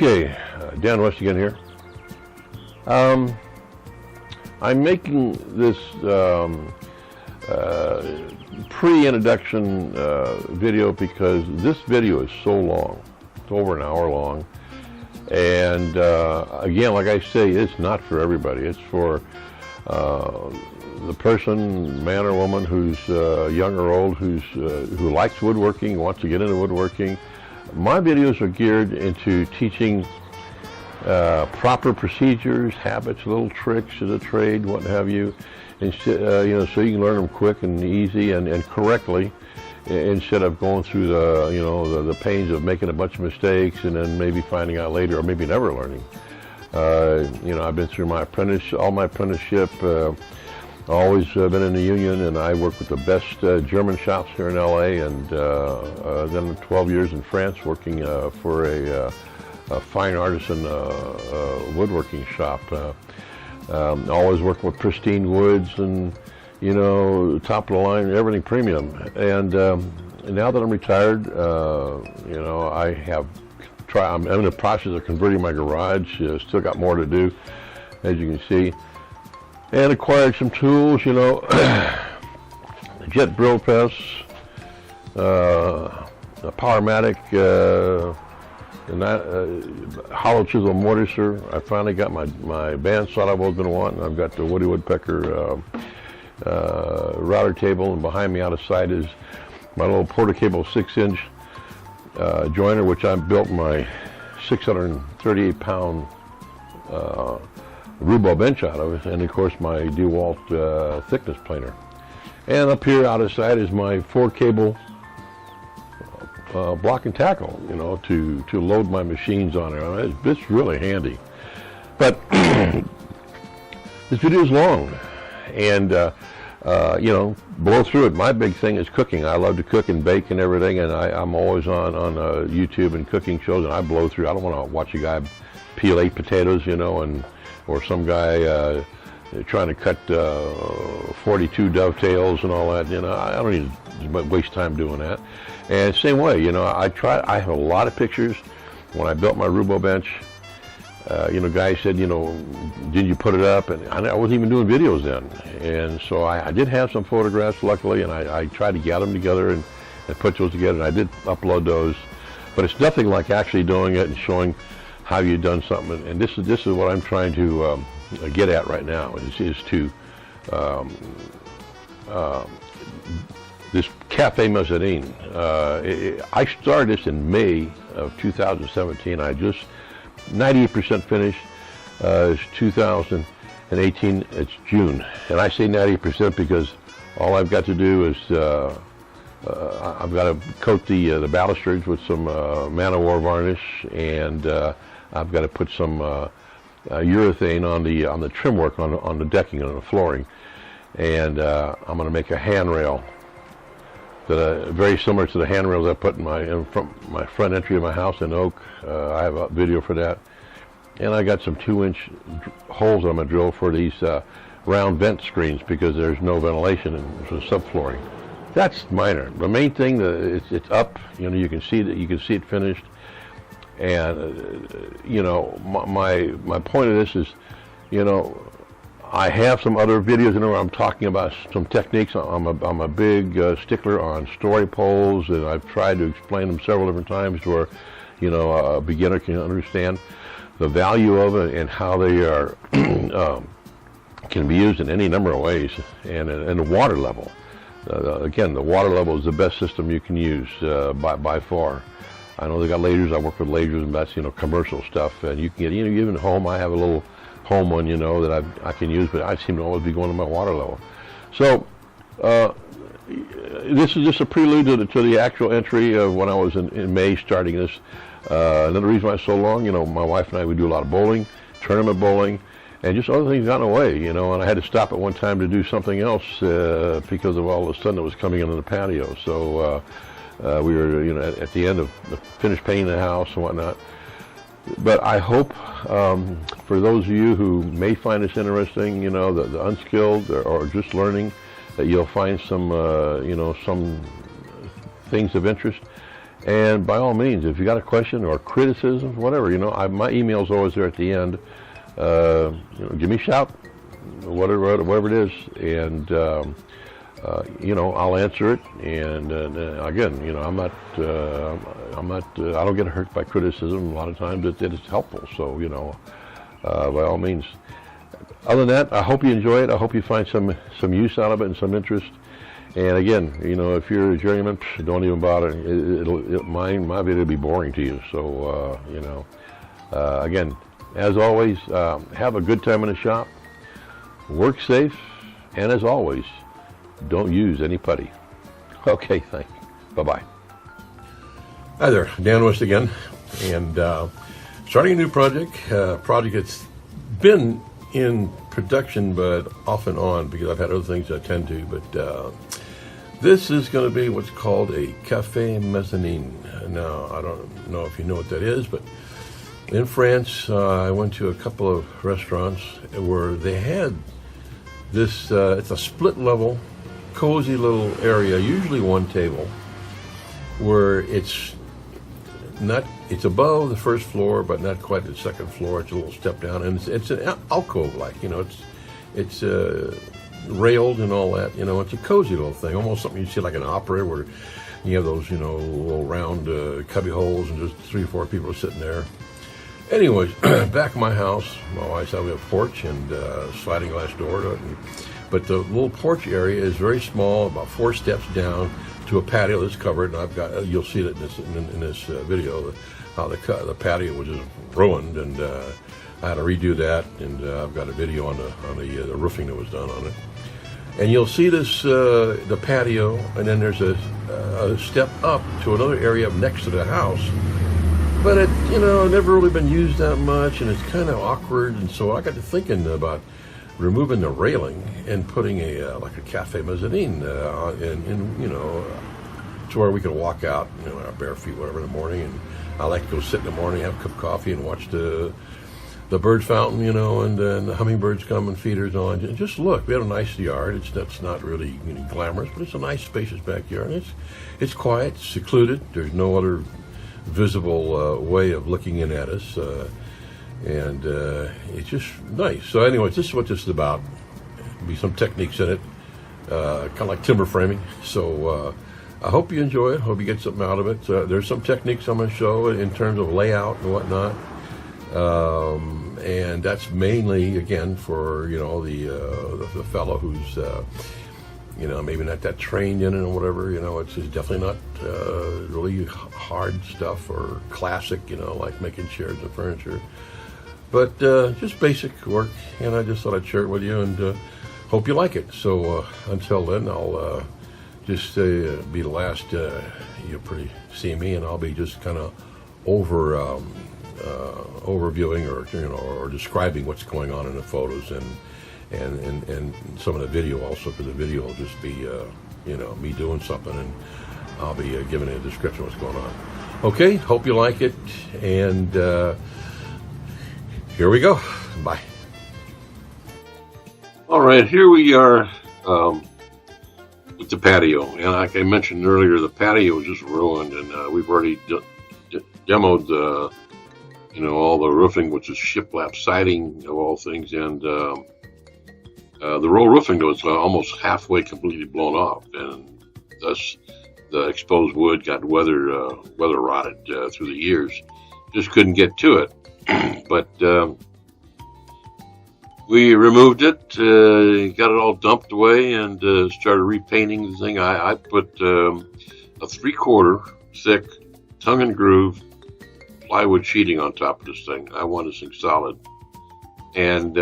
Okay, Dan West again here. I'm making this pre-introduction video because this video is so long. It's over an hour long. And again, like I say, it's not for everybody. It's for the person, man or woman, who's young or old, who likes woodworking, wants to get into woodworking. My videos are geared into teaching proper procedures, habits, little tricks of the trade, what have you, and so you can learn them quick and easy and correctly, instead of going through the pains of making a bunch of mistakes and then maybe finding out later, or maybe never learning. I've been through all my apprenticeship. Always been in the union, and I work with the best German shops here in LA, and then 12 years in France working for a fine artisan woodworking shop. Always working with pristine woods and, top of the line, everything premium. And now that I'm retired, I'm in the process of converting my garage. Still got more to do, as you can see. And acquired some tools, jet drill press, a Powermatic, hollow chisel mortiser. I finally got my bandsaw I've always been wanting. I've got the Woody Woodpecker router table, and behind me out of sight is my little Porter Cable 6-inch joiner, which I built my 638-pound Rubo bench out of, and of course my DeWalt thickness planer. And up here out of sight is my 4-cable block and tackle, to load my machines on it. It's really handy. But this video is long, and blow through it. My big thing is cooking. I love to cook and bake and everything, and I'm always on YouTube and cooking shows, and I blow through. I don't want to watch a guy peel 8 potatoes, or some guy trying to cut 42 dovetails and all that. I don't need to waste time doing that. And same way, I have a lot of pictures. When I built my Rubo bench, guys said, did you put it up? And I wasn't even doing videos then. And so I did have some photographs, luckily, and I tried to gather them together and put those together, and I did upload those. But it's nothing like actually doing it and showing how you've done something. And this is what I'm trying to get at right now, is to this Cafe Mezzanine. I started this in May of 2017. I just 98% finished. It's 2018. It's June, and I say 90% because all I've got to do is I've got to coat the balustrades with some Man O' War varnish, and I've got to put some urethane on the trim work on the decking and on the flooring, and I'm going to make a handrail that very similar to the handrails I put in my front entry of my house in oak. I have a video for that, and I got some 2-inch holes I'm going to drill for these round vent screens because there's no ventilation in the subflooring. That's minor. The main thing, it's up. You can see that. You can see it finished. And my point of this is, I have some other videos in there where I'm talking about some techniques. I'm a big stickler on story poles, and I've tried to explain them several different times to where, a beginner can understand the value of it and how they are can be used in any number of ways. And the water level, again, the water level is the best system you can use by far. I know they got lasers. I work with lasers, and that's commercial stuff. And you can get even at home. I have a little home one, that I can use, but I seem to always be going to my water level. So, this is just a prelude to the actual entry of when I was in May starting this. Another reason why it's so long, my wife and I, we do a lot of bowling, tournament bowling, and just other things got in the way, and I had to stop at one time to do something else because of all the sun that was coming into the patio. So we were, at the end of finished painting the house and whatnot. But I hope for those of you who may find this interesting, the unskilled or just learning, that you'll find some, some things of interest. And by all means, if you got a question or criticism, whatever, my email's always there at the end. Give me a shout, whatever it is, and I'll answer it. And again, I don't get hurt by criticism. A lot of times it is helpful. So by all means. Other than that, I hope you enjoy it. I hope you find some use out of it and some interest. And again, if you're a journeyman, don't even bother. My video will be boring to you. So again, as always, have a good time in the shop. Work safe, and as always, don't use any putty. Okay, thanks. Bye-bye. Hi there, Dan West again, and starting a new project. Project that's been in production, but off and on because I've had other things to attend to. But this is going to be what's called a cafe mezzanine. Now, I don't know if you know what that is, but in France, I went to a couple of restaurants where they had this. It's a split level, cozy little area, usually one table, where it's above the first floor, but not quite the second floor. It's a little step down, and it's an alcove-like. It's railed and all that. It's a cozy little thing, almost something you see like an opera where you have those, little round cubby holes, and just 3 or 4 people are sitting there. Anyways, back of my house, my wife's side, we have a porch and sliding glass door to it. But the little porch area is very small, about 4 steps down to a patio that's covered. And you'll see it in this video, how the patio was just ruined, and I had to redo that. And I've got a video on the roofing that was done on it. And you'll see this the patio, and then there's a step up to another area next to the house. But it, never really been used that much, and it's kind of awkward. And so I got to thinking about removing the railing and putting like a cafe mezzanine to where we could walk out, our bare feet, whatever, in the morning. And I like to go sit in the morning, have a cup of coffee, and watch the bird fountain, and then the hummingbirds come and feeders on. And just look, we have a nice yard. That's not really glamorous, but it's a nice, spacious backyard. It's quiet, secluded. There's no other visible way of looking in at us, and it's just nice. So anyways, this is what this is about. There'll be some techniques in it, kind of like timber framing. So I hope you enjoy it. Hope you get something out of it. There's some techniques I'm going to show in terms of layout and whatnot, and that's mainly, again, for the fellow who's maybe not that trained in it or whatever. It's definitely not really hard stuff or classic, like making chairs and furniture. But just basic work, and I just thought I'd share it with you, and hope you like it. So until then, I'll just be the last you'll see me, and I'll be just kind of overviewing or describing what's going on in the photos and some of the video also, because the video will just be me doing something, and I'll be giving a description of what's going on. Okay, hope you like it, and here we go. Bye. All right, here we are with the patio, and like I mentioned earlier, the patio is just ruined, and we've already demoed all the roofing, which is shiplap siding of all things, and the roll roofing was almost halfway completely blown off, and thus the exposed wood got weather rotted through the years. Just couldn't get to it. But we removed it, got it all dumped away, and started repainting the thing. I put a 3/4 thick tongue and groove plywood sheeting on top of this thing. I want this thing solid. And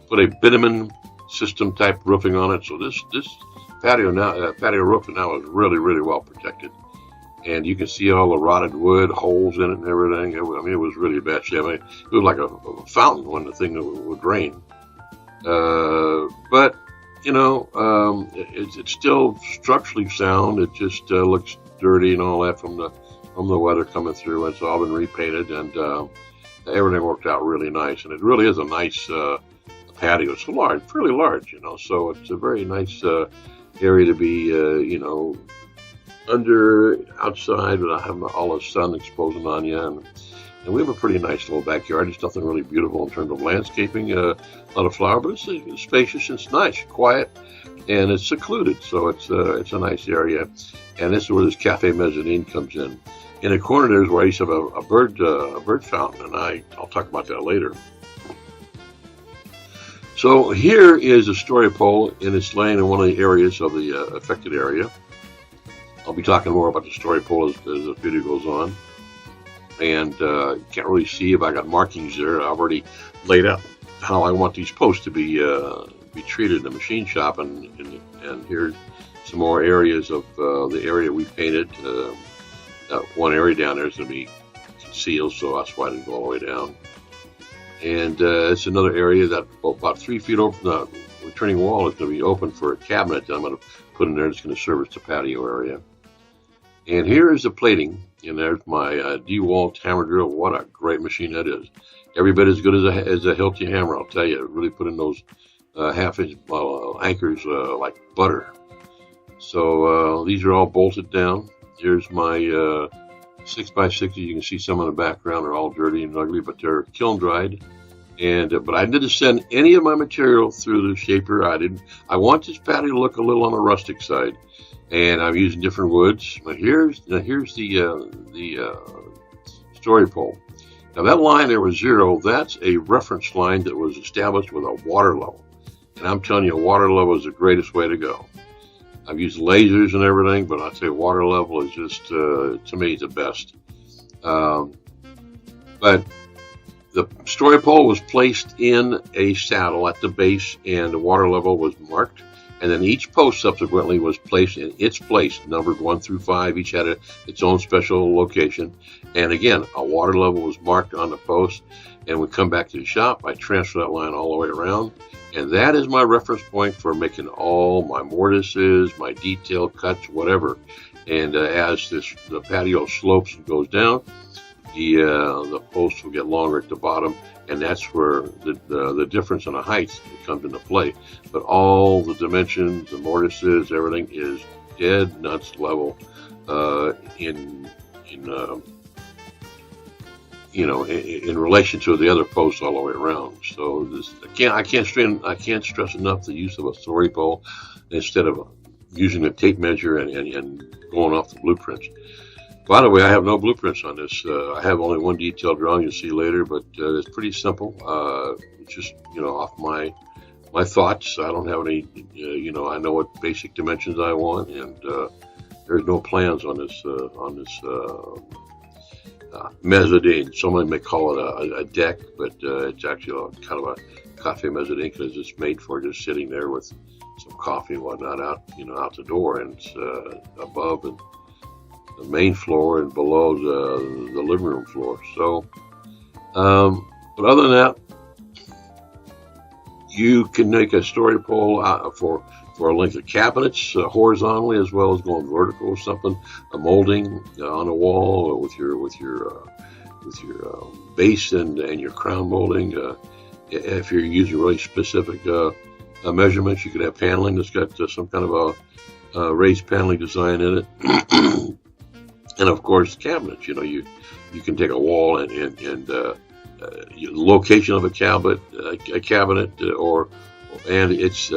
put a bitumen system type roofing on it. So this patio roof now is really, really well protected. And you can see all the rotted wood, holes in it and everything. It was really bad shape. It was like a fountain when the thing would rain. But, it's still structurally sound. It just looks dirty and all that from the weather coming through. It's all been repainted, and everything worked out really nice. And it really is a nice patio. It's fairly large, so it's a very nice area to be, outside without having all the sun exposing on you. And we have a pretty nice little backyard. It's nothing really beautiful in terms of landscaping, a lot of flower, but it's spacious, it's nice, quiet, and it's secluded. So it's a nice area. And this is where this cafe mezzanine comes in. In the corner there's where I used to have a bird fountain, and I'll talk about that later. So here is a story pole, and it's laying in one of the areas of the affected area. I'll be talking more about the story pole as the video goes on. And you can't really see if I got markings there. I've already laid out how I want these posts to be treated in the machine shop. And here's some more areas of the area we painted. That one area down there is going to be concealed, so that's why I didn't go all the way down. And it's another area that about 3 feet over from the returning wall is going to be open for a cabinet that I'm going to put in there. It's going to service the patio area. And here is the plating, and there's my DeWalt hammer drill. What a great machine that is! Every bit as good as a Hilti hammer, I'll tell you. It really put in those half-inch anchors like butter. So these are all bolted down. Here's my 6x6. You can see some in the background are all dirty and ugly, but they're kiln dried. And but I didn't send any of my material through the shaper. I want this patio to look a little on the rustic side, and I'm using different woods. But here's the story pole. Now that line there was 0. That's a reference line that was established with a water level, and I'm telling you, water level is the greatest way to go. I've used lasers and everything, but I'd say water level is just, to me, the best. But the story pole was placed in a saddle at the base, and the water level was marked. And then each post subsequently was placed in its place, numbered 1 through 5. Each had its own special location. And again, a water level was marked on the post. And we come back to the shop, I transfer that line all the way around. And that is my reference point for making all my mortises, my detail cuts, whatever. And as the patio slopes and goes down, the posts will get longer at the bottom, and that's where the difference in the height comes into play. But all the dimensions, the mortises, everything is dead nuts level in relation to the other posts all the way around. So I can't stress enough the use of a story pole instead of using a tape measure and going off the blueprints. By the way, I have no blueprints on this. I have only one detailed drawing you'll see later, but it's pretty simple. It's just off my thoughts. I don't have any. I know what basic dimensions I want, and there's no plans on this mezzanine. Someone may call it a deck, but it's actually kind of a cafe mezzanine because it's made for just sitting there with some coffee and whatnot out the door, and it's above and the main floor and below the living room floor. So, but other than that, you can make a story pole for a length of cabinets horizontally as well as going vertical or something. A molding on a wall with your base and your crown molding. If you're using really specific measurements, you could have paneling that's got some kind of a raised paneling design in it. And of course, cabinets. You can take a wall and location of a cabinet, and it's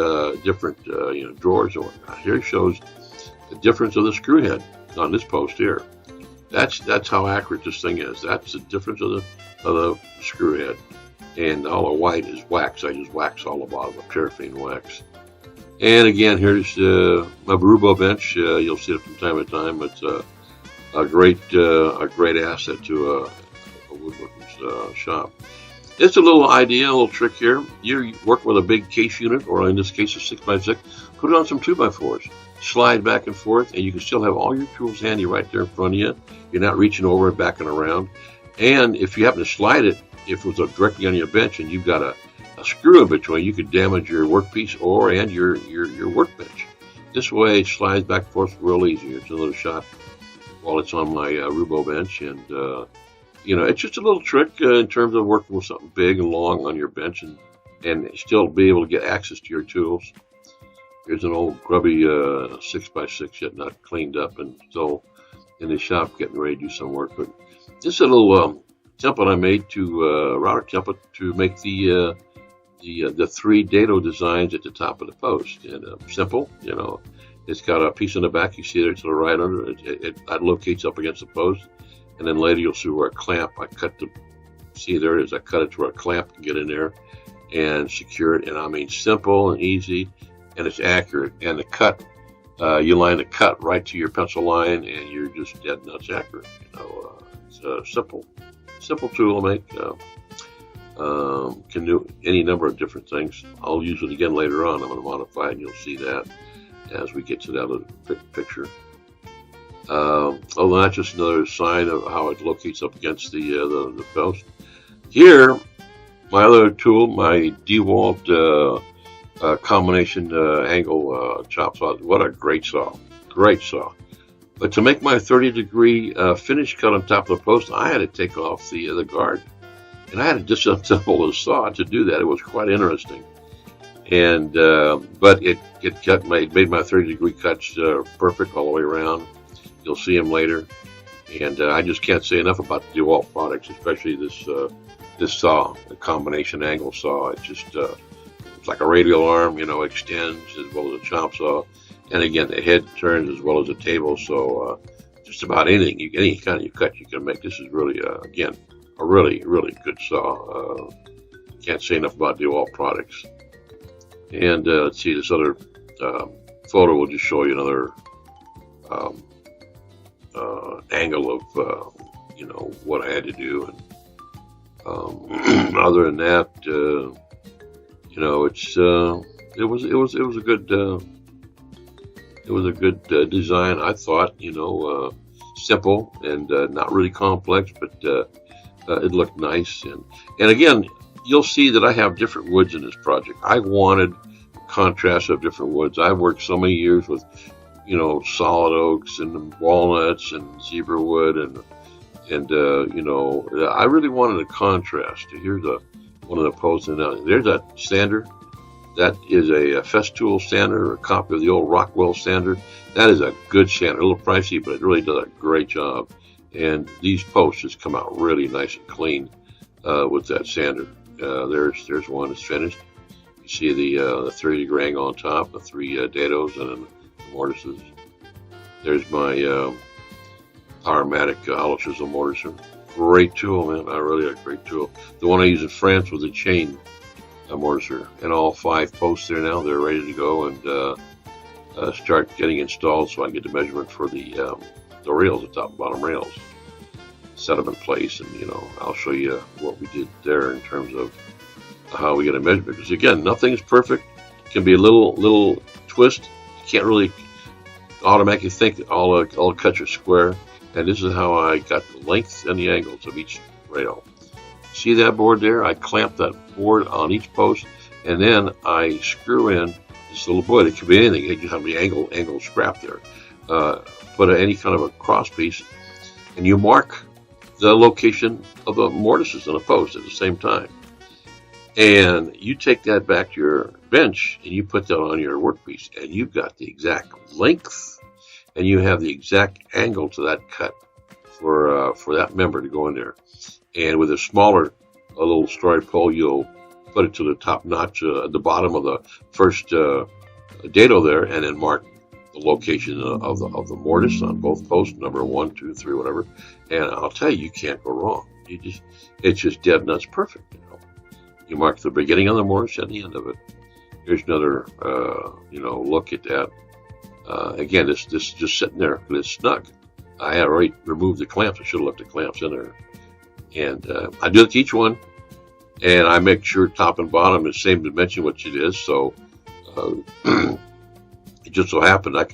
different drawers. Here shows the difference of the screw head on this post here. That's how accurate this thing is. That's the difference of the screw head. And all the white is wax. I just wax all the bottom with paraffin wax. And again, here's my Barubo bench. You'll see it from time to time. It's a great asset to a woodworking shop. It's a little idea, a little trick here. You're working with a big case unit, or in this case, a 6x6. put it on some 2x4s, slide back and forth, and you can still have all your tools handy right there in front of you. You're not reaching over and backing around. And if you happen to slide it, if it was directly on your bench and you've got a screw in between, you could damage your workpiece and your workbench. This way, it slides back and forth real easy. It's another shot while it's on my Rubo bench, and you know, it's just a little trick in terms of working with something big and long on your bench, and still be able to get access to your tools. Here's an old grubby 6x6 yet not cleaned up and still in the shop getting ready to do some work. But this is a little template I made to router template to make the 3 dado designs at the top of the post. And simple, you know, it's got a piece in the back. You see there to the right under it. It locates up against the post, and then later you'll see where a clamp. I cut see there it is. I cut it to where a clamp can get in there and secure it. And I mean, simple and easy, and it's accurate. And the cut, you line the cut right to your pencil line, and you're just dead nuts accurate. You know, it's a simple tool to make. Can do any number of different things. I'll use it again later on. I'm going to modify it, and you'll see that as we get to that other picture. Although that's just another sign of how it locates up against the post. Here, my other tool, my DeWalt combination angle chop saw. What a great saw! Great saw. But to make my 30-degree finish cut on top of the post, I had to take off the guard. And I had to disassemble the saw to do that. It was quite interesting. And but it made my 30-degree cuts perfect all the way around. You'll see them later. And I just can't say enough about the DeWalt products, especially this saw, the combination angle saw. It's just it's like a radial arm, you know, extends as well as a chop saw. And again, the head turns as well as the table. So just about anything, any kind of cut you can make. This is really, again, a really, really good saw. Can't say enough about DeWalt products. And let's see, this other photo will just show you another angle of you know, what I had to do. And other than that, you know, it was a good design. I thought, you know, simple and not really complex, but it looked nice. And again, you'll see that I have different woods in this project. I wanted contrast of different woods. I've worked so many years with, you know, solid oaks and walnuts and zebra wood, and you know, I really wanted a contrast. Here's one of the posts, and there's that sander. That is a Festool sander, a copy of the old Rockwell sander. That is a good sander, a little pricey, but it really does a great job. And these posts just come out really nice and clean with that sander. There's one that's finished. You see the 30-degree angle on top, the 3 dados and the mortises. There's my Powermatic hollow chisel mortiser. Great tool, man. I really like a great tool. The one I used in France was a chain mortiser, and all 5 posts there now. They're ready to go and start getting installed, so I can get the measurement for the rails, the top and bottom rails. Set them in place, and you know, I'll show you what we did there in terms of how we get a measurement. Because again, nothing's perfect. It can be a little twist. You can't really automatically think all cuts are square. And this is how I got the length and the angles of each rail. See that board there? I clamp that board on each post, and then I screw in this little board. It could be anything. It could have the angle scrap there. Put any kind of a cross piece, and you mark the location of the mortises on a post at the same time. And you take that back to your bench, and you put that on your workpiece, and you've got the exact length, and you have the exact angle to that cut for that member to go in there. And with a little story pole, you'll put it to the top notch at the bottom of the first dado there, and then mark the location of the mortise on both posts, number 1, 2, 3, whatever. And I'll tell you can't go wrong. It's just dead nuts perfect. You know, you mark the beginning of the mortise and the end of it. Here's another you know, look at that. Again, this is just sitting there because it's snug. I had already removed the clamps. I should have left the clamps in there. And I do it to each one, and I make sure top and bottom is the same dimension which it is. So it just so happened I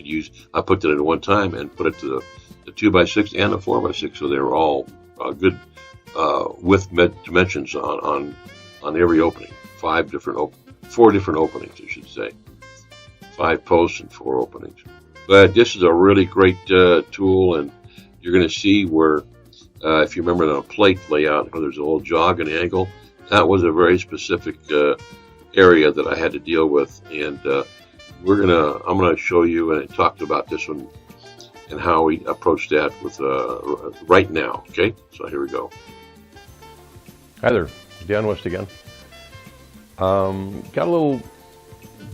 put that in one time and put it to the 2x6 and the 4x6, so they were all good width dimensions on every opening. 4 different openings, I should say. 5 posts and 4 openings. But this is a really great tool, and you're going to see where, if you remember the plate layout, where there's a little jog and angle, that was a very specific area that I had to deal with, and I'm gonna show you and talk about this one and how we approach that with right now. Okay, so here we go. Hi there, Dan West again. Got a little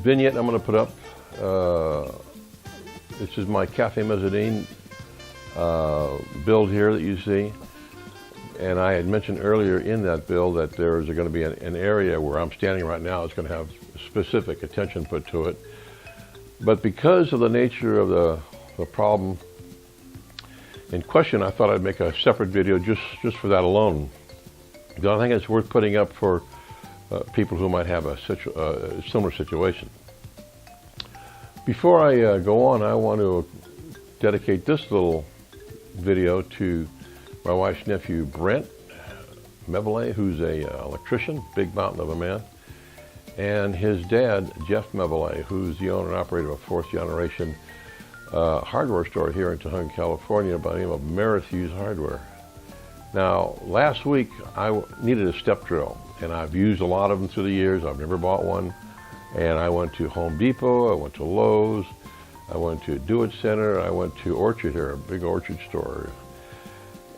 vignette I'm going to put up. This is my Cafe Mezzanine build here that you see. And I had mentioned earlier in that build that there's going to be an area where I'm standing right now that's going to have specific attention put to it. But because of the nature of the problem in question, I thought I'd make a separate video just for that alone. I think it's worth putting up for people who might have a similar situation. Before I go on, I want to dedicate this little video to my wife's nephew, Brent Mevelet, who's a electrician, big mountain of a man, and his dad, Jeff Mevelet, who's the owner and operator of a fourth-generation hardware store here in Tenon, California, by the name of Merithew's Hardware. Now, last week, I needed a step drill, and I've used a lot of them through the years. I've never bought one, and I went to Home Depot, I went to Lowe's, I went to Do It Center, I went to Orchard here, a big orchard store,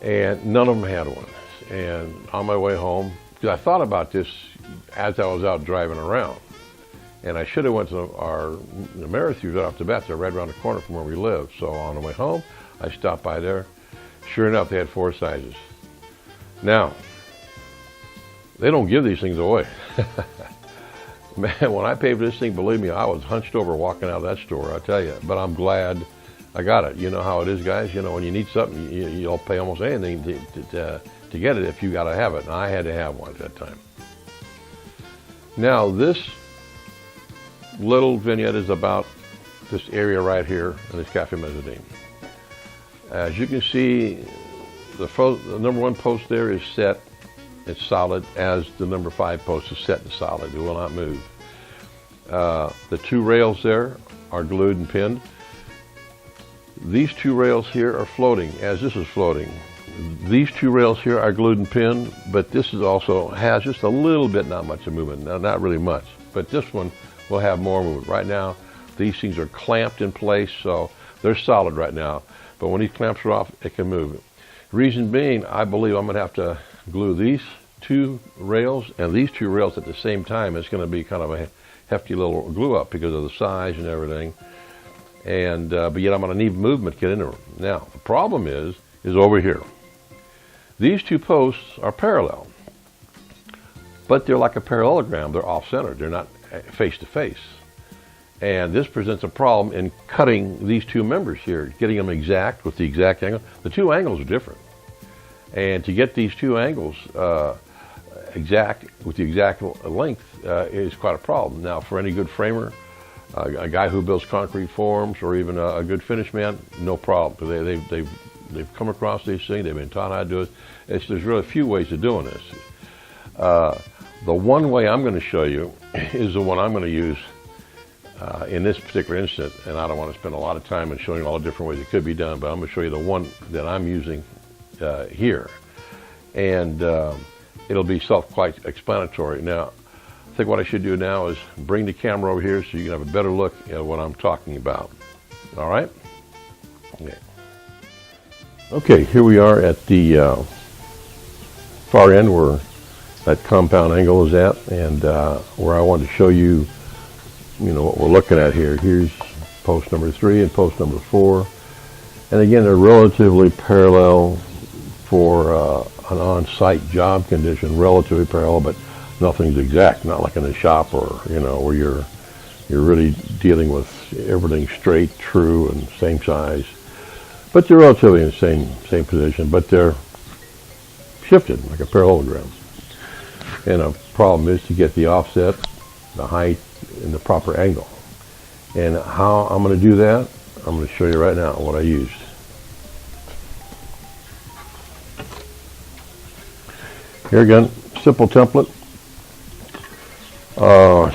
and none of them had one. And on my way home, because I thought about this as I was out driving around, and I should have went to the Merithew's right off the bat. They're right around the corner from where we live. So on the way home, I stopped by there. Sure enough, they had 4 sizes. Now, they don't give these things away. Man, when I paid for this thing, believe me, I was hunched over walking out of that store, I tell you. But I'm glad I got it. You know how it is, guys. You know, when you need something, you'll pay almost anything to get it if you got to have it. And I had to have one at that time. Now, this little vignette is about this area right here in this Cafe Mezzanine. As you can see, the number 1 post there is set. It's solid, as the number 5 post is set and solid. It will not move. The 2 rails there are glued and pinned. These 2 rails here are floating, as this is floating. These 2 rails here are glued and pinned, but this is also has just a little bit, not much of movement. Now, not really much, but this one will have more movement. Right now, these things are clamped in place, so they're solid right now. But when these clamps are off, it can move. Reason being, I believe I'm going to have to glue these 2 rails and these 2 rails at the same time. It's going to be kind of a hefty little glue up because of the size and everything. And but yet I'm going to need movement to get into them. Now, the problem is over here. These 2 posts are parallel, but they're like a parallelogram. They're off-centered. They're not face-to-face. And this presents a problem in cutting these 2 members here, getting them exact with the exact angle. The 2 angles are different. And to get these 2 angles exact with the exact length is quite a problem. Now, for any good framer, a guy who builds concrete forms, or even a good finish man, no problem. They've come across these things. They've been taught how to do it. There's really a few ways of doing this. The one way I'm going to show you is the one I'm going to use in this particular instance, and I don't want to spend a lot of time in showing all the different ways it could be done, but I'm going to show you the one that I'm using here. And it'll be quite explanatory. Now, I think what I should do now is bring the camera over here so you can have a better look at what I'm talking about. All right? Okay, here we are at the far end where that compound angle is at, and where I wanted to show you, what we're looking at here. Here's post number 3 and post number 4. And again, they're relatively parallel for an on-site job condition, relatively parallel, but nothing's exact, not like in a shop or, where you're really dealing with everything straight, true, and same size. But they're relatively in the same position, but they're shifted like a parallelogram. And a problem is to get the offset, the height, and the proper angle. And how I'm going to do that, I'm going to show you right now what I used. Here again, simple template.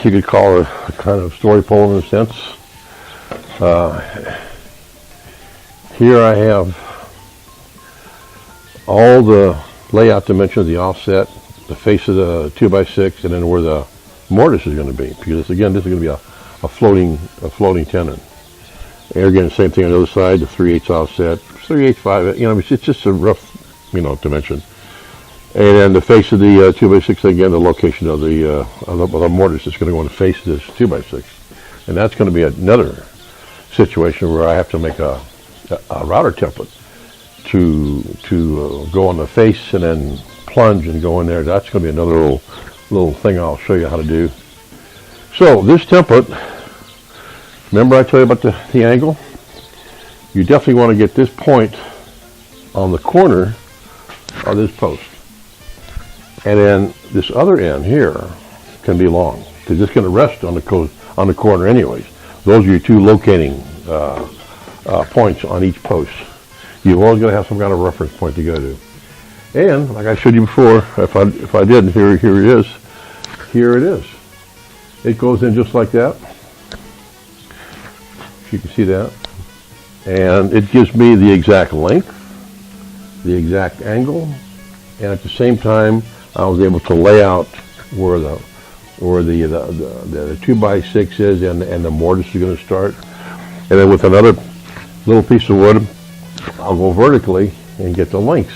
You could call it a kind of story pole in a sense. Here I have all the layout dimensions, the offset, the face of the 2x6, and then where the mortise is going to be. Because again, this is going to be a floating tenon. And again, the same thing on the other side, the 3/8 offset, 3/8, 5. You know, it's just a rough, dimension. And then the face of the 2x6, again, the location of the mortise is going to go in the face of this 2x6. And that's going to be another situation where I have to make a router template to go on the face and then plunge and go in there. That's going to be another little thing I'll show you how to do. So this template, remember I told you about the angle? You definitely want to get this point on the corner of this post. And then this other end here can be long, because it's going to rest on the corner anyways. Those are your two locating points on each post. You've always got to have some kind of reference point to go to. And like I showed you before, if I didn't, here it is. Here it is. It goes in just like that. If you can see that. And it gives me the exact length, the exact angle, and at the same time, I was able to lay out where the 2x6 is and the mortise is going to start. And then with another little piece of wood, I'll go vertically and get the lengths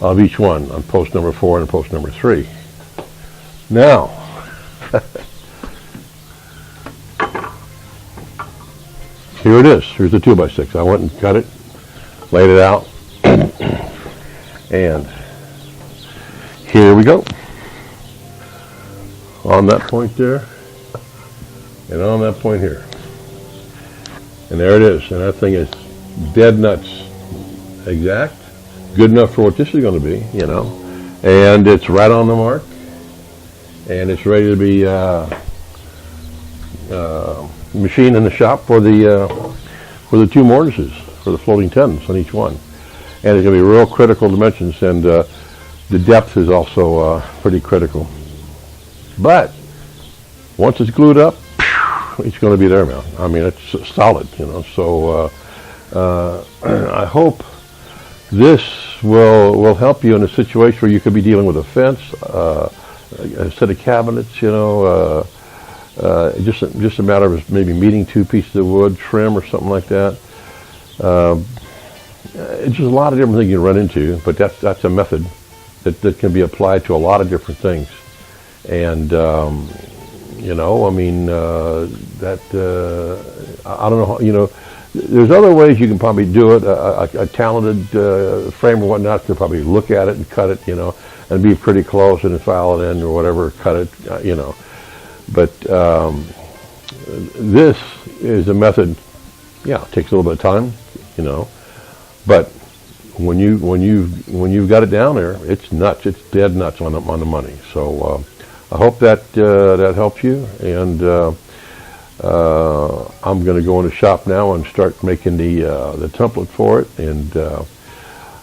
of each one on post number 4 and post number 3. Now, here it is. Here's the 2x6. I went and cut it, laid it out, and here we go. On that point there, and on that point here. And there it is. And that thing is dead nuts exact. Good enough for what this is going to be, And it's right on the mark. And it's ready to be machined in the shop for the two mortises, for the floating tenons on each one. And it's going to be real critical dimensions, and the depth is also pretty critical. But once it's glued up, it's going to be there, man. I mean, it's solid, So I hope this will help you in a situation where you could be dealing with a fence, a set of cabinets, just a matter of maybe meeting two pieces of wood, trim or something like that. It's just a lot of different things you can run into, but that's a method that can be applied to a lot of different things. And I don't know, there's other ways you can probably do it. A talented framer or whatnot could probably look at it and cut it, and be pretty close and file it in or whatever, cut it, But this is a method, it takes a little bit of time, but when you've got it down there, it's nuts. It's dead nuts on the money. So I hope that helps you, and I'm going to go in the shop now and start making the template for it, and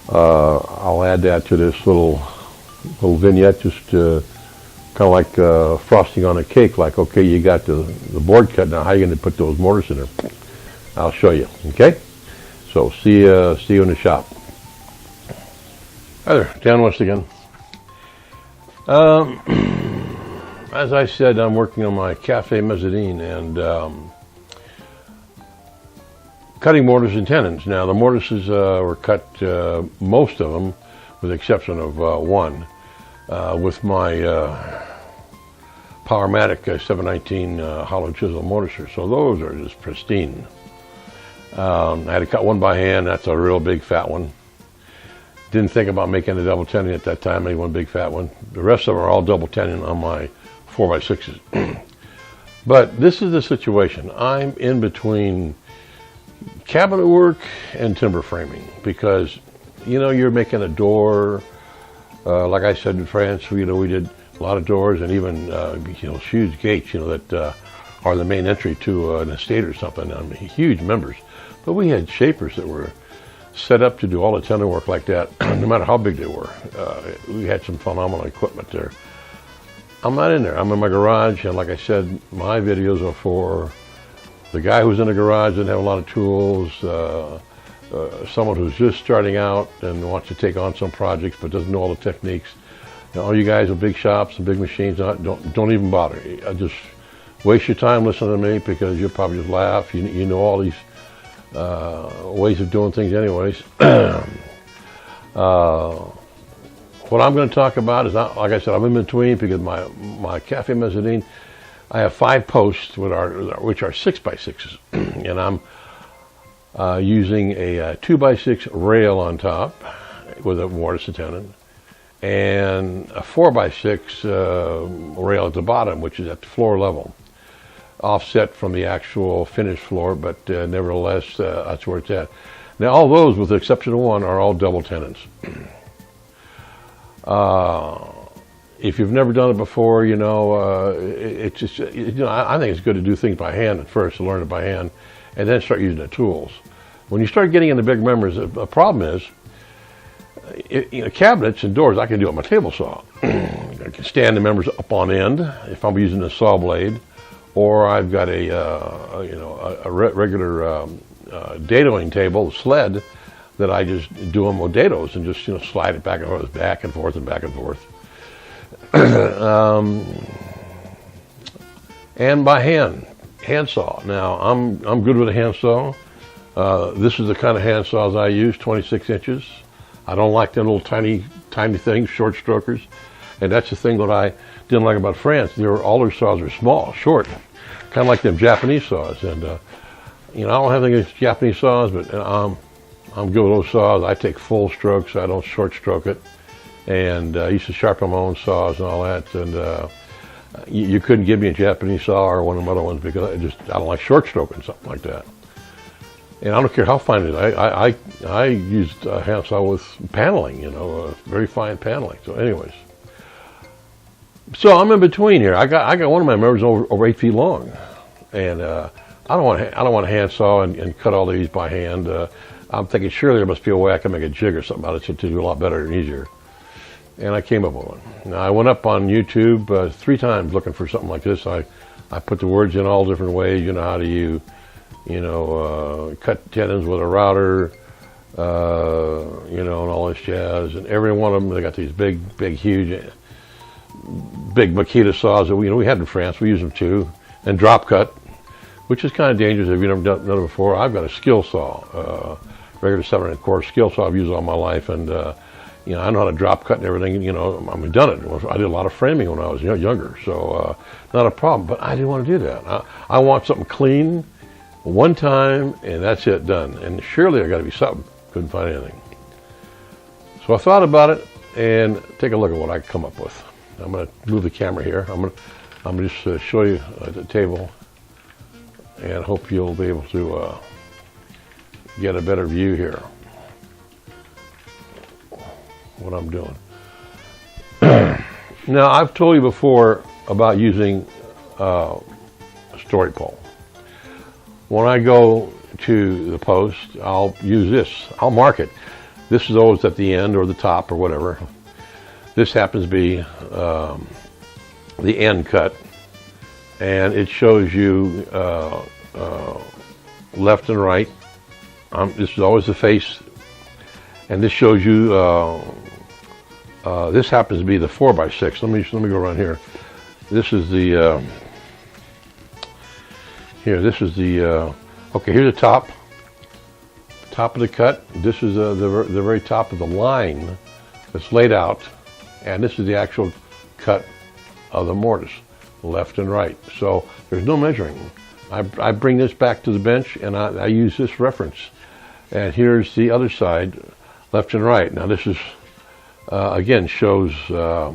I'll add that to this little vignette, just kind of like frosting on a cake. Like, okay, you got the board cut. Now, how are you going to put those mortars in there? I'll show you. Okay. So see you in the shop. Hi there, Dan West again. As I said, I'm working on my cafe mezzanine and cutting mortars and tenons. Now, the mortises were cut, most of them, with the exception of one, with my Powermatic 719 hollow chisel mortiser. So those are just pristine. I had to cut one by hand. That's a real big fat one. Didn't think about making a double tenon at that time. Made one big fat one. The rest of them are all double tenon on my 4x6s. But this is the situation. I'm in between cabinet work and timber framing, because you're making a door. Like I said in France, we did a lot of doors, and even huge gates. That or the main entry to an estate or something. I mean, huge members. But we had shapers that were set up to do all the tenon work like that, no matter how big they were. We had some phenomenal equipment there. I'm not in there. I'm in my garage, and like I said, my videos are for the guy who's in the garage, doesn't have a lot of tools, someone who's just starting out and wants to take on some projects but doesn't know all the techniques. You know, all you guys with big shops and big machines, don't even bother. I just waste your time listening to me, because you'll probably just laugh. You know all these ways of doing things anyways. What I'm going to talk about is, like I said, I'm in between, because my cafe mezzanine, I have 5 posts which are 6x6s, and I'm using a 2x6 rail on top with a mortis and tenon, and a 4x6 rail at the bottom, which is at the floor level, offset from the actual finished floor, but nevertheless, that's where it's at. Now, all those, with the exception of one, are all double tenons. If you've never done it before, you know, it's just, you know, I think it's good to do things by hand at first, to learn it by hand, and then start using the tools. When you start getting into big members, the problem is, you know, cabinets and doors, I can do it on my table saw. I can stand the members up on end if I'm using a saw blade, or I've got a regular dadoing table, sled, that I just do them with dados and just, you know, slide it back and forth, back and forth and back and forth. And by hand saw. Now, I'm good with a hand saw. This is the kind of hand saws I use, 26 inches. I don't like them little tiny things, short strokers. And that's the thing that I didn't like about France. All their saws are small, short, kind of like them Japanese saws. And you know, I don't have anything against Japanese saws, but I'm good with those saws. I take full strokes. I don't short stroke it. And I used to sharpen my own saws and all that. And you couldn't give me a Japanese saw or one of them other ones, because I don't like short stroking something like that. And I don't care how fine it is. I used a hand saw with paneling, you know, very fine paneling. So anyways. So I'm in between here. I got one of my members over 8 feet long. And I don't want a hand saw and cut all these by hand. I'm thinking surely there must be a way I can make a jig or something out of it to do a lot better and easier. And I came up with one. Now, I went up on YouTube 3 times looking for something like this. I put the words in all different ways. You know, how do you cut tenons with a router, you know, and all this jazz. And every one of them, they got these big, huge, big Makita saws that we had in France. We use them too. And drop cut, which is kind of dangerous if you've never done it before. I've got a skill saw, regular 7-1/4 skill saw I've used all my life, and you know, I know how to drop cut and everything. You know, I mean, done it. I did a lot of framing when I was younger, so not a problem. But I didn't want to do that. I want something clean, one time, and that's it, done. And surely I got to be something. Couldn't find anything. So I thought about it, and take a look at what I come up with. I'm going to move the camera here. I'm going to just show you the table, and hope you'll be able to get a better view here. What I'm doing. Now, I've told you before about using a story pole. When I go to the post, I'll use this. I'll mark it. This is always at the end or the top or whatever. This happens to be the end cut, and it shows you left and right. This is always the face, and this shows you. This happens to be the 4x6. Let me go around here. This is the here. This is the okay. Here's the top of the cut. This is the very top of the line that's laid out, and this is the actual cut of the mortise, left and right. So there's no measuring. I bring this back to the bench, and I use this reference. And here's the other side, left and right. Now this is again shows the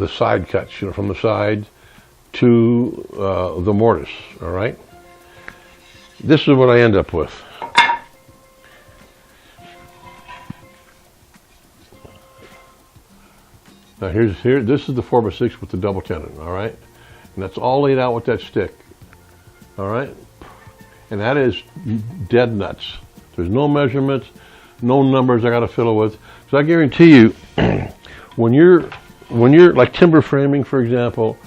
side cuts, you know, from the side to the mortise. All right. This is what I end up with. Now this is the 4x6 with the double tenon. All right. And that's all laid out with that stick. All right? And that is dead nuts. There's no measurements, no numbers I got to fiddle with. So I guarantee you, when you're like timber framing, for example,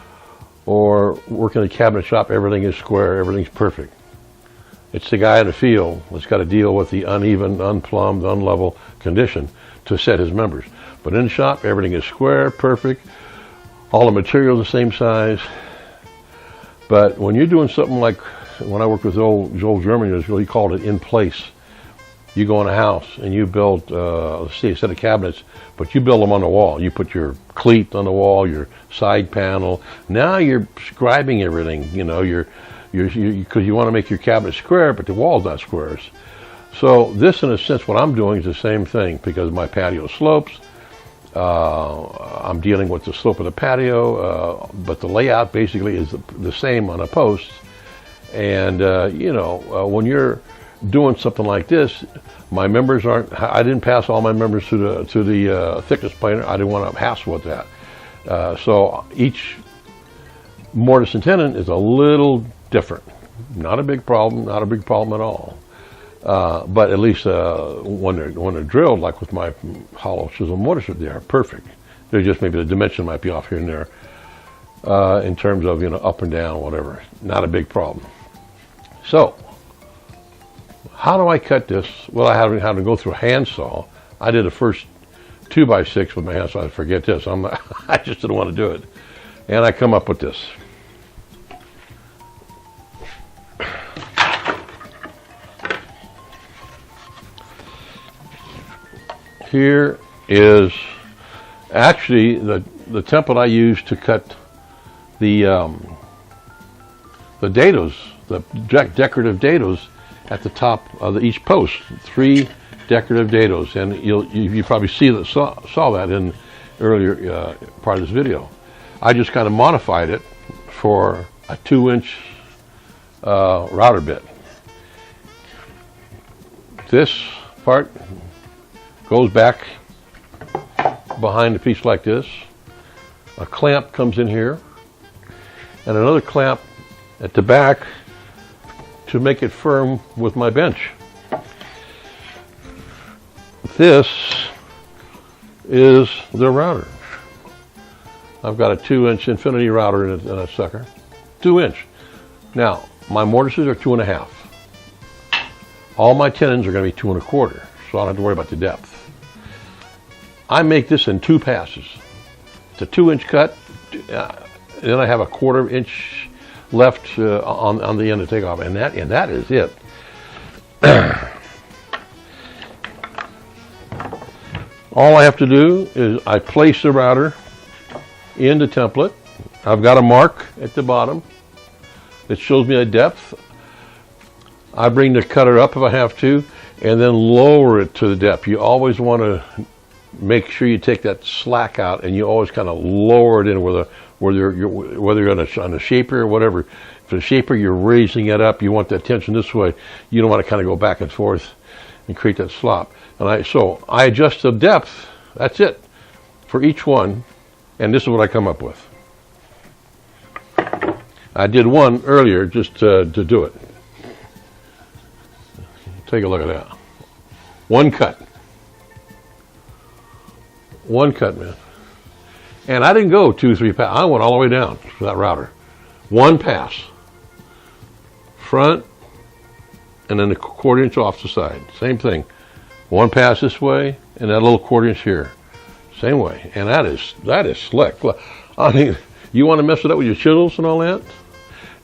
or working in a cabinet shop, everything is square, everything's perfect. It's the guy in the field that's got to deal with the uneven, unplumbed, unlevel condition to set his members. But in the shop, everything is square, perfect, all the materials the same size. But when you're doing something like, when I worked with Joel German, he called it in place. You go in a house and you build, let's say, a set of cabinets, but you build them on the wall. You put your cleat on the wall, your side panel. Now you're scribing everything, you know, because you want to make your cabinet square, but the wall's not squares. So this, in a sense, what I'm doing is the same thing, because my patio slopes. I'm dealing with the slope of the patio, but the layout basically is the same on a post. And when you're doing something like this, my members I didn't pass all my members to the thickness planer. I didn't want to hassle with that. So each mortise and tenon is a little different. Not a big problem at all. But at least when they're drilled, like with my hollow chisel mortise, they are perfect. They're just, maybe the dimension might be off here and there in terms of, up and down, whatever. Not a big problem. So how do I cut this? Well, I had to go through a handsaw. I did the first 2x6 with my handsaw. I forget this. I just didn't want to do it. And I come up with this. Here is actually the template I used to cut the dados, the decorative dados at the top of each post. 3 decorative dados, and you probably saw that in earlier part of this video. I just kind of modified it for a 2-inch router bit. This part goes back behind a piece like this. A clamp comes in here, and another clamp at the back to make it firm with my bench. This is the router. I've got a 2-inch infinity router in a sucker. 2-inch. Now, my mortises are 2.5. All my tenons are going to be 2.25, so I don't have to worry about the depth. I make this in 2 passes. It's a 2-inch cut. Then I have a 1/4 inch left on the end to take off, and that is it. All I have to do is I place the router in the template. I've got a mark at the bottom that shows me a depth. I bring the cutter up if I have to, and then lower it to the depth. You always want to make sure you take that slack out, and you always kind of lower it in whether you're on a shaper or whatever. If the shaper, you're raising it up, you want that tension this way. You don't want to kind of go back and forth and create that slop. And so I adjust the depth. That's it for each one, and this is what I come up with. I did one earlier just to do it. Take a look at that. One cut, man. And I didn't go 2-3 passes. I went all the way down for that router. One pass. Front, and then a 1/4 inch off the side. Same thing. One pass this way, and that little 1/4 inch here. Same way. And that is slick. I mean, you want to mess it up with your chisels and all that?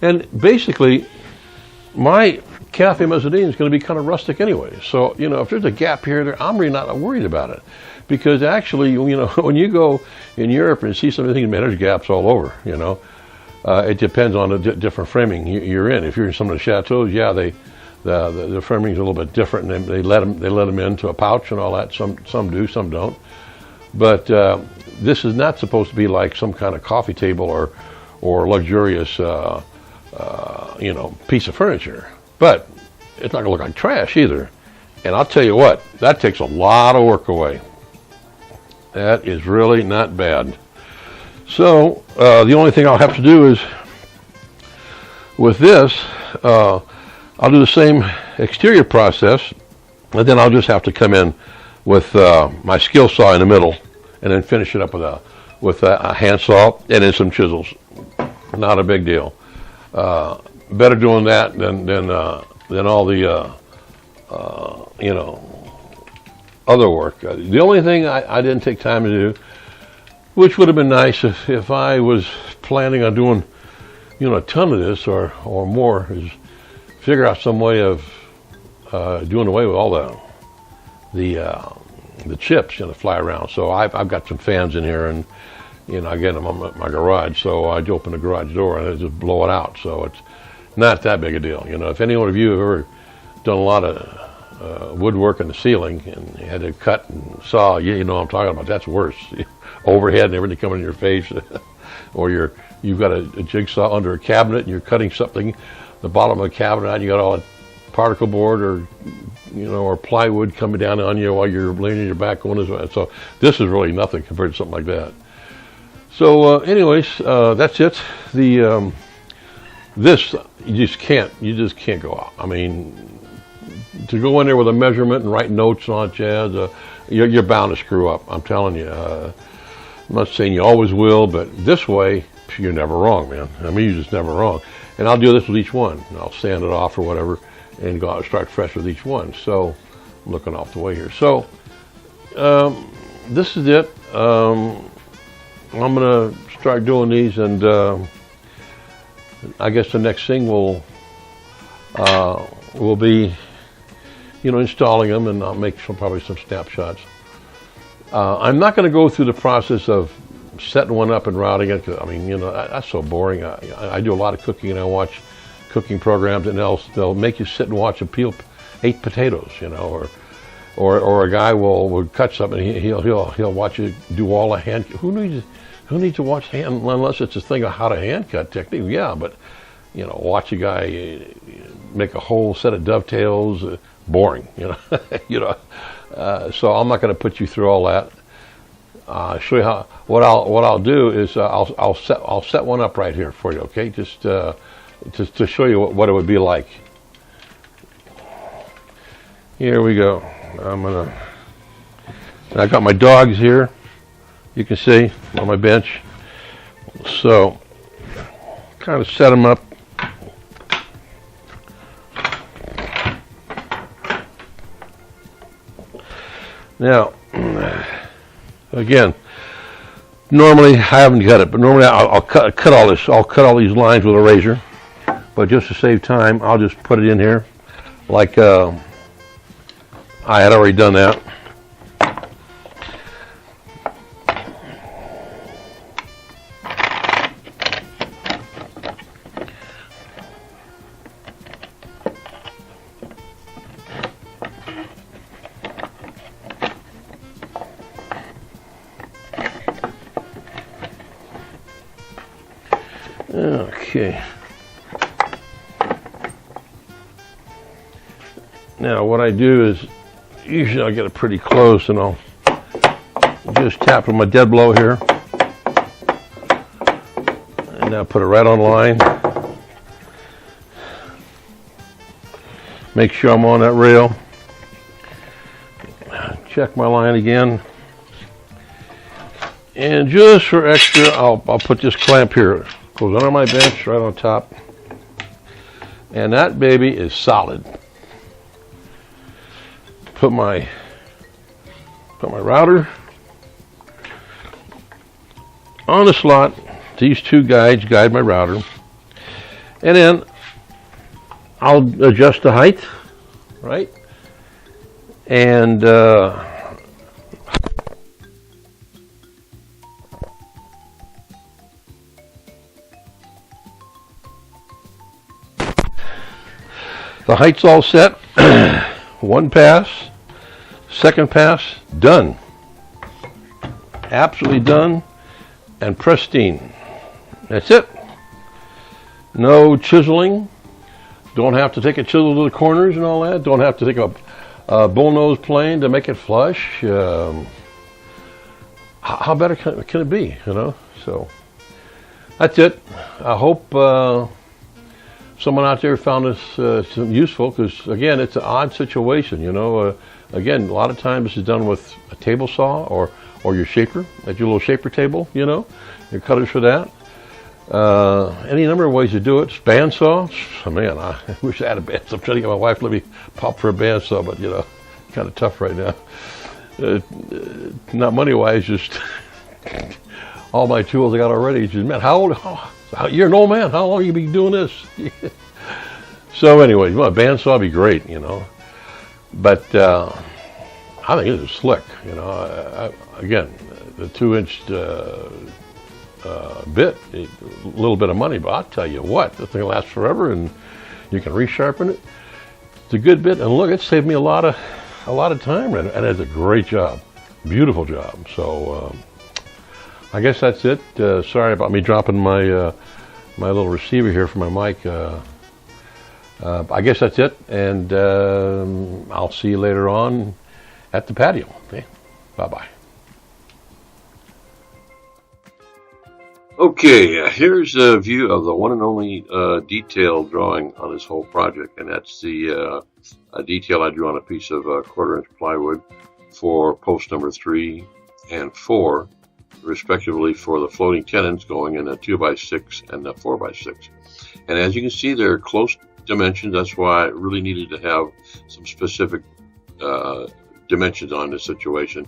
And basically, my cafe mezzanine is going to be kind of rustic anyway. So, if there's a gap here or there, I'm really not worried about it. Because actually, when you go in Europe and see some of the things, man, there's gaps all over, It depends on the different framing you're in. If you're in some of the chateaus, yeah, the framing is a little bit different, and they let them into a pouch and all that. Some do, some don't. But this is not supposed to be like some kind of coffee table or luxurious, piece of furniture. But it's not going to look like trash either. And I'll tell you what, that takes a lot of work away. That is really not bad. So the only thing I'll have to do is with this, I'll do the same exterior process, and then I'll just have to come in with my skill saw in the middle, and then finish it up with a hand saw and then some chisels. Not a big deal. Better doing that than all the other work. The only thing I didn't take time to do, which would have been nice if I was planning on doing a ton of this or more, is figure out some way of doing away with all the chips fly around. So I've got some fans in here, and I get them on my garage. So I open the garage door and I just blow it out. So it's not that big a deal. If any one of you have ever done a lot of woodwork in the ceiling and you had to cut and saw, you know what I'm talking about. That's worse. Overhead and everything coming in your face, or you've got a jigsaw under a cabinet and you're cutting something, the bottom of the cabinet, and you got all that particle board or plywood coming down on you while you're laying on your back going this way. So this is really nothing compared to something like that. So anyways, that's it. This you just can't go out. I mean, to go in there with a measurement and write notes and all that jazz, you're bound to screw up. I'm telling you. I'm not saying you always will, but this way you're never wrong, man. I mean, you're just never wrong. And I'll do this with each one. I'll sand it off or whatever, and go out and start fresh with each one. So I'm looking off the way here. So this is it. I'm gonna start doing these, and I guess the next thing will be, installing them, and I'll make probably some snapshots. I'm not going to go through the process of setting one up and routing it, because I mean, that's so boring. I do a lot of cooking, and I watch cooking programs, and they'll make you sit and watch them peel 8 potatoes, or a guy will cut something. He'll watch you do all the hand. Who needs to watch hand, unless it's a thing of how to hand cut technique? Yeah, but watch a guy make a whole set of dovetails. Boring, so I'm not going to put you through all that. Show you how. What I'll do is I'll set one up right here for you. Okay, just to show you what it would be like. Here we go. I got my dogs here. You can see on my bench. So kind of set them up. Now, again, normally I haven't cut it, but normally I'll cut all this. I'll cut all these lines with a razor, but just to save time, I'll just put it in here, like I had already done that. Okay. Now what I do is, usually I'll get it pretty close, and I'll just tap with my dead blow here, and now put it right on line. Make sure I'm on that rail. Check my line again. And just for extra, I'll put this clamp here. Goes under my bench, right on top. And that baby is solid. Put my router on the slot. These two guides guide my router. And then I'll adjust the height, right? And the height's all set. One pass, second pass, done. Absolutely done and pristine. That's it. No chiseling. Don't have to take a chisel to the corners and all that. Don't have to take a bullnose plane to make it flush. How better can it be, So that's it. I hope someone out there found this useful, because again, it's an odd situation. You know, again, a lot of times this is done with a table saw or your shaper, like your little shaper table. You know, your cutters for that. Any number of ways to do it. Bandsaw. Oh, man, I wish I had a bandsaw. I'm trying to get my wife to let me pop for a bandsaw, but you know, kind of tough right now. Not money-wise, just all my tools I got already. Just, man, how old? Oh, you're an old man. How long have you been doing this? So anyway, well, a bandsaw would be great, you know. But I think this is slick, you know. Again, the 2-inch bit, a little bit of money, but I'll tell you what, the thing lasts forever, and you can resharpen it. It's a good bit, and look, it saved me a lot of time, and it does a great job, beautiful job. So I guess that's it. Sorry about me dropping my my little receiver here for my mic. I guess that's it, and I'll see you later on at the patio. Okay, bye-bye. Okay, here's a view of the one and only detailed drawing on this whole project, and that's the detail I drew on a piece of 1/4-inch plywood for post number 3 and 4, respectively, for the floating tenons going in a 2x6 and a 4x6. And as you can see, they're close dimensions. That's why I really needed to have some specific dimensions on this situation.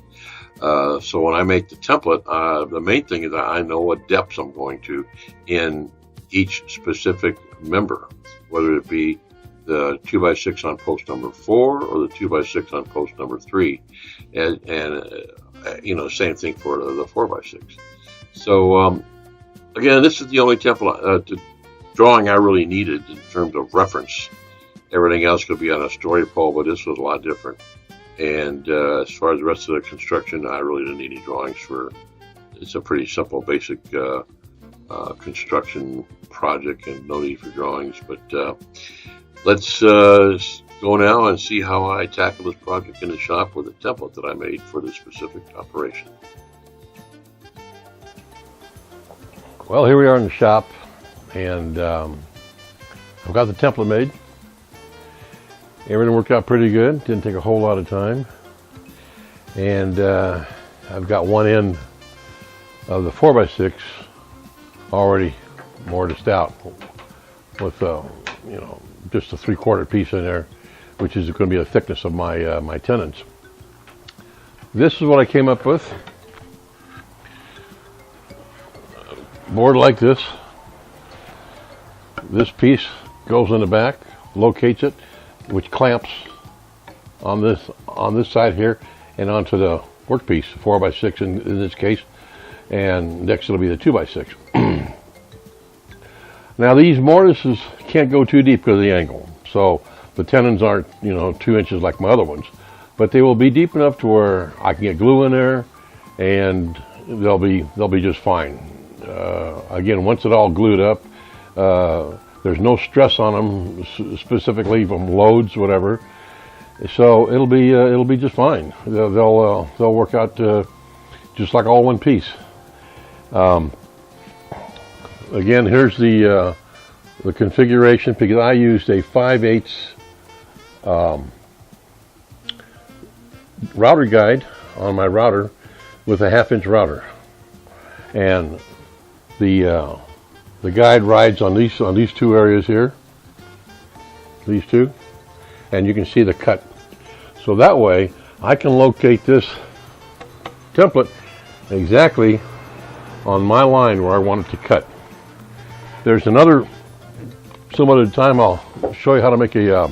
So when I make the template, the main thing is that I know what depths I'm going to in each specific member, whether it be the 2x6 on post number 4 or the 2x6 on post number 3, and you know, same thing for the 4x6. So again, this is the only template drawing I really needed in terms of reference. Everything else could be on a story pole, but this was a lot different. And as far as the rest of the construction, I really didn't need any drawings for. It's a pretty simple, basic construction project, and no need for drawings. But let's go now and see how I tackle this project in the shop with a template that I made for this specific operation. Well, here we are in the shop, and I've got the template made. Everything worked out pretty good. Didn't take a whole lot of time. And I've got one end of the 4x6 already mortised out with you know, just a 3/4 piece in there, which is going to be the thickness of my my tenons. This is what I came up with. Board like this. This piece goes in the back, locates it, which clamps on this side here and onto the workpiece, 4x6 in this case, and next it'll be the 2x6. Now these mortises can't go too deep because of the angle, so the tenons aren't, you know, 2 inches like my other ones, but they will be deep enough to where I can get glue in there, and they'll be just fine. Again, once it's all glued up, there's no stress on them specifically from loads, whatever. So it'll be just fine. They'll work out just like all one piece. Again, here's the configuration, because I used a 5/8 router guide on my router with a 1/2-inch router, and the guide rides on these two areas here, these two, and you can see the cut. So that way I can locate this template exactly on my line where I want it to cut. There's some other time I'll show you how to make a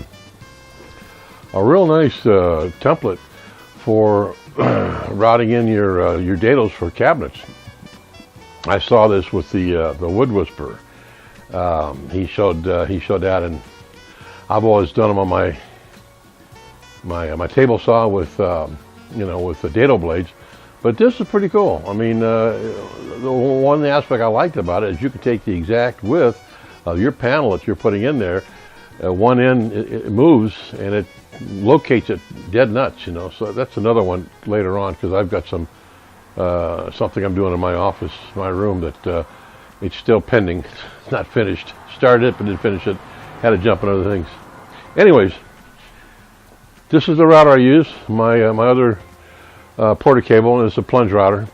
real nice template for routing in your dados for cabinets. I saw this with the wood whisperer. He showed that, and I've always done them on my table saw with you know, with the dado blades. But this is pretty cool. I mean, the one aspect I liked about it is you can take the exact width of your panel that you're putting in there. One end it moves and it locates it dead nuts, you know. So that's another one later on, because I've got some something I'm doing in my office, my room, that it's still pending. It's not finished. Started it but didn't finish it, had to jump on other things. Anyways, this is the router I use. My other porta cable, and it's a plunge router,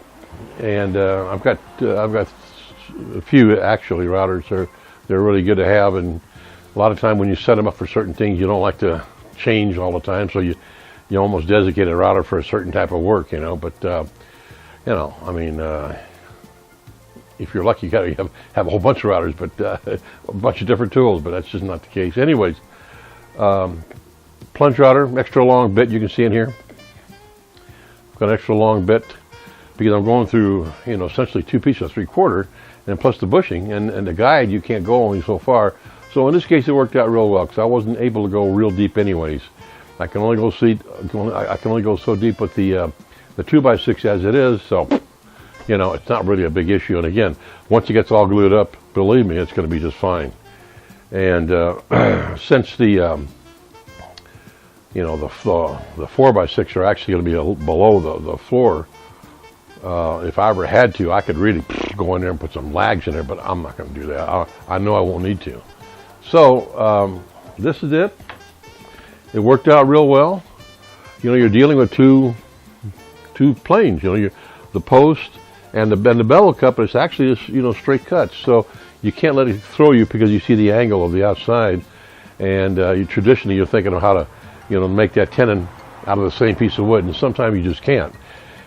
and I've got a few actually routers. They're really good to have, and a lot of time when you set them up for certain things, you don't like to change all the time, so you almost designate a router for a certain type of work, you know. But you know, I mean, if you're lucky, you got to have a whole bunch of routers, but a bunch of different tools. But that's just not the case. Anyways, plunge router, extra long bit. You can see in here, I've got an extra long bit because I'm going through, you know, essentially 2 pieces of 3/4, and plus the bushing and the guide. You can't go only so far. So in this case, it worked out real well because I wasn't able to go real deep anyways. I can only go so deep with the 2x6 as it is. So, you know, it's not really a big issue. And again, once it gets all glued up, believe me, it's going to be just fine. And since the you know, the 4x6 are actually going to be below the floor, if I ever had to, I could really go in there and put some lags in there, but I'm not going to do that. I know I won't need to. So this is it. It worked out real well. You know, you're dealing with two planes. You know, the post and the bevel cut, but it's actually just, you know, straight cuts. So you can't let it throw you because you see the angle of the outside, and traditionally you're thinking of how to, you know, make that tenon out of the same piece of wood, and sometimes you just can't.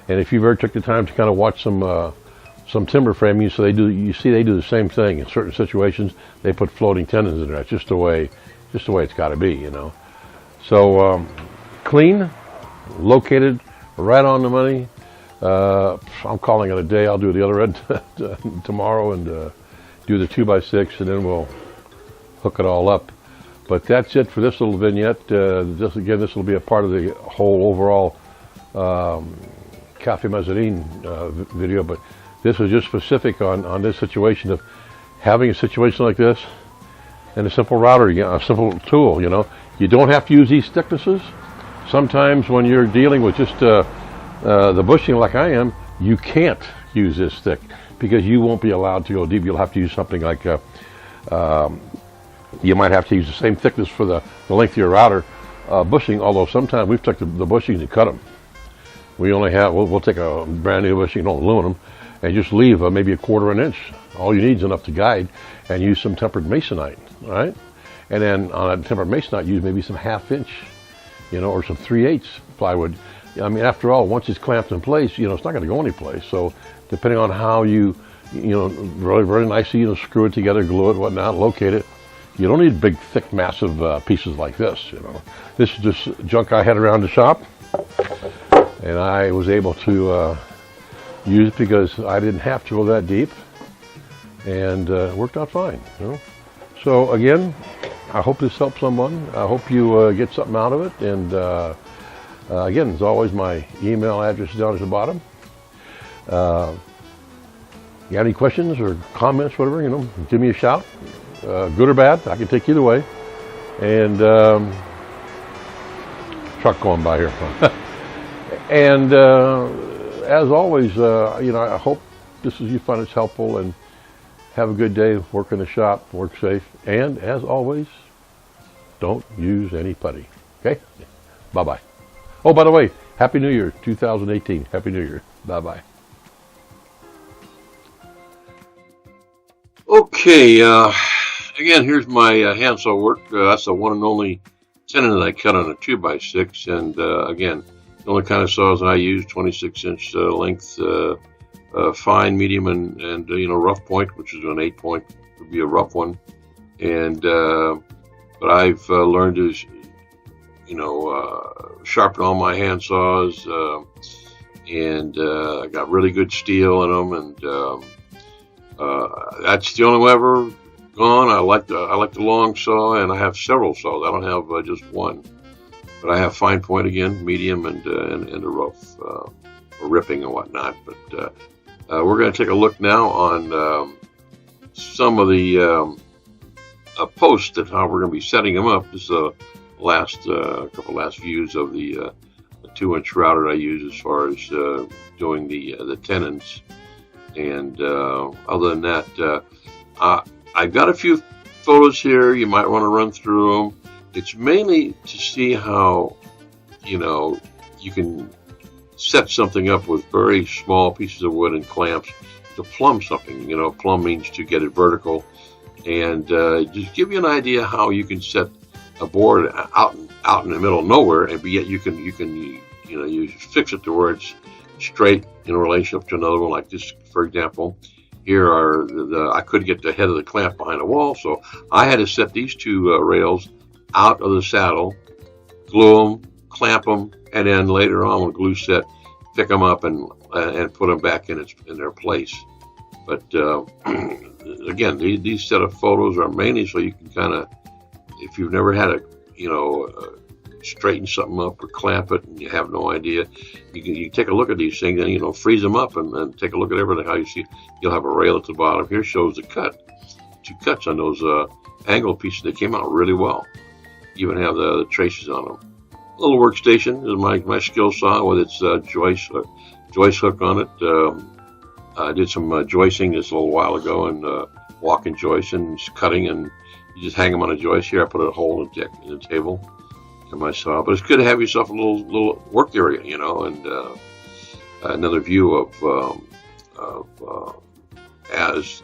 And if you've ever took the time to kind of watch some timber framing, so they do the same thing in certain situations. They put floating tenons in there. It's just the way it's got to be, you know. So clean, located right on the money. I'm calling it a day. I'll do the other end tomorrow and do the 2x6, and then we'll hook it all up. But that's it for this little vignette. This will be a part of the whole overall Cafe Mezzanine video, but this is just specific on this situation of having a situation like this and a simple router, a simple tool. You know, you don't have to use these thicknesses. Sometimes when you're dealing with just the bushing like I am, you can't use this thick because you won't be allowed to go deep. You'll have to use something like you might have to use the same thickness for the length of your router bushing, although sometimes we've took the bushings and cut them. We only have, we'll take a brand new bushing, aluminum, and just leave maybe a 1/4 inch. All you need is enough to guide, and use some tempered masonite, all right? And then on that tempered masonite, use maybe some 1/2 inch, you know, or some 3/8 plywood. I mean, after all, once it's clamped in place, you know, it's not going to go anyplace. So depending on how you know, really very nicely, you know, screw it together, glue it, whatnot, locate it. You don't need big, thick, massive pieces like this, you know. This is just junk I had around the shop, and I was able to use it because I didn't have to go that deep, and it worked out fine, you know. So again, I hope this helps someone. I hope you get something out of it, and again, as always, my email address is down at the bottom. You got any questions or comments, whatever, you know, give me a shout. Good or bad, I can take either way. And truck going by here. And as always, you know, I hope you find this helpful, and have a good day. Work in the shop, work safe, and as always, don't use any putty. Okay? Bye-bye. Oh, by the way, Happy New Year, 2018. Happy New Year. Bye-bye. Okay, again, here's my handsaw work. That's the one and only tenon that I cut on a 2x6, and again, the only kind of saws I use, 26-inch length, fine, medium, and you know, rough point, which is an 8-point, would be a rough one. And but I've learned to, you know, sharpen all my handsaws, and I got really good steel in them, and that's the only way I've ever gone. I like the long saw, and I have several saws. I don't have just one, but I have fine point again, medium, and a rough, or ripping and whatnot. But we're going to take a look now on some of the posts and how we're going to be setting them up. This is a couple last views of the 2-inch router I use as far as doing the tenons. And other than that, I've got a few photos here. You might want to run through them. It's mainly to see how, you know, you can set something up with very small pieces of wood and clamps to plumb something. You know, plumb means to get it vertical, and just give you an idea how you can set a board out in the middle of nowhere, and yet you can you fix it to where it's straight in relationship to another one. Like this, for example, here are I couldn't get the head of the clamp behind the wall, so I had to set these two rails out of the saddle, glue them, clamp them, and then later on with glue set, pick them up and put them back in their place. But again, these set of photos are mainly so you can kind of, if you've never had straighten something up or clamp it and you have no idea, you can take a look at these things and freeze them up and take a look at everything. How you see, you'll have a rail at the bottom. Here shows the two cuts on those angle pieces. They came out really well. Even have the traces on them. A little workstation is my skill saw with its joist hook on it. I did some joisting this a little while ago, and walking joists and cutting, and you just hang them on a joist. Here I put a hole in the table in my saw. But it's good to have yourself a little work area, and another view of as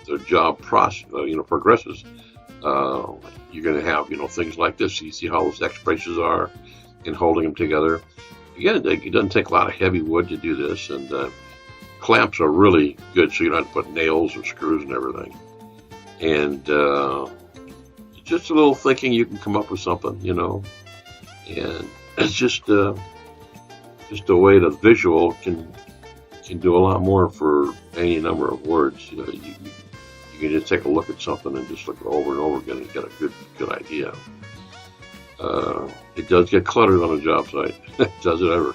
the job progresses. You're going to have, things like this. You see how those X braces are in holding them together. Again, it doesn't take a lot of heavy wood to do this, and clamps are really good, so you don't have to put nails or screws and everything. And just a little thinking, you can come up with something, And it's just a way that visual can do a lot more for any number of words. You can just take a look at something and just look over and over again and get a good idea. It does get cluttered on a job site. Does it ever?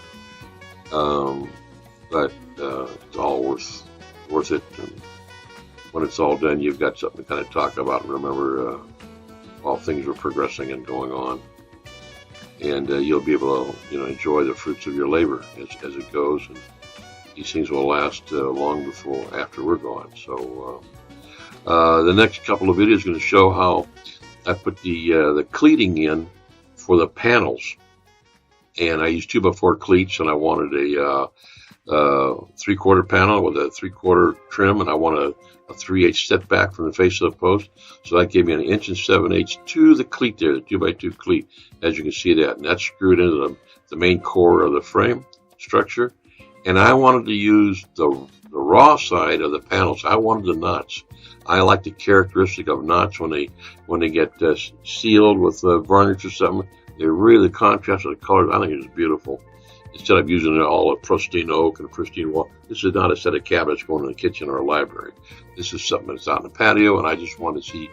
But it's all worth it. And when it's all done, you've got something to kind of talk about and remember while things are progressing and going on. And you'll be able to enjoy the fruits of your labor as it goes. And these things will last long after we're gone. So. The next couple of videos are going to show how I put the cleating in for the panels, and I used 2x4 cleats, and I wanted a 3/4 panel with a 3/4 trim, and I wanted a 3/8 setback from the face of the post, so that gave me an 1 7/8 to the cleat there, the 2x2 cleat, as you can see that, and that's screwed into the main core of the frame structure, and I wanted to use the raw side of the panels. I wanted the knots. I like the characteristic of knots when they get sealed with varnish or something. They really contrast with the colors. I think it's beautiful. Instead of using all a pristine oak and pristine wall, this is not a set of cabinets going in the kitchen or a library. This is something that's out in the patio, and I just want to see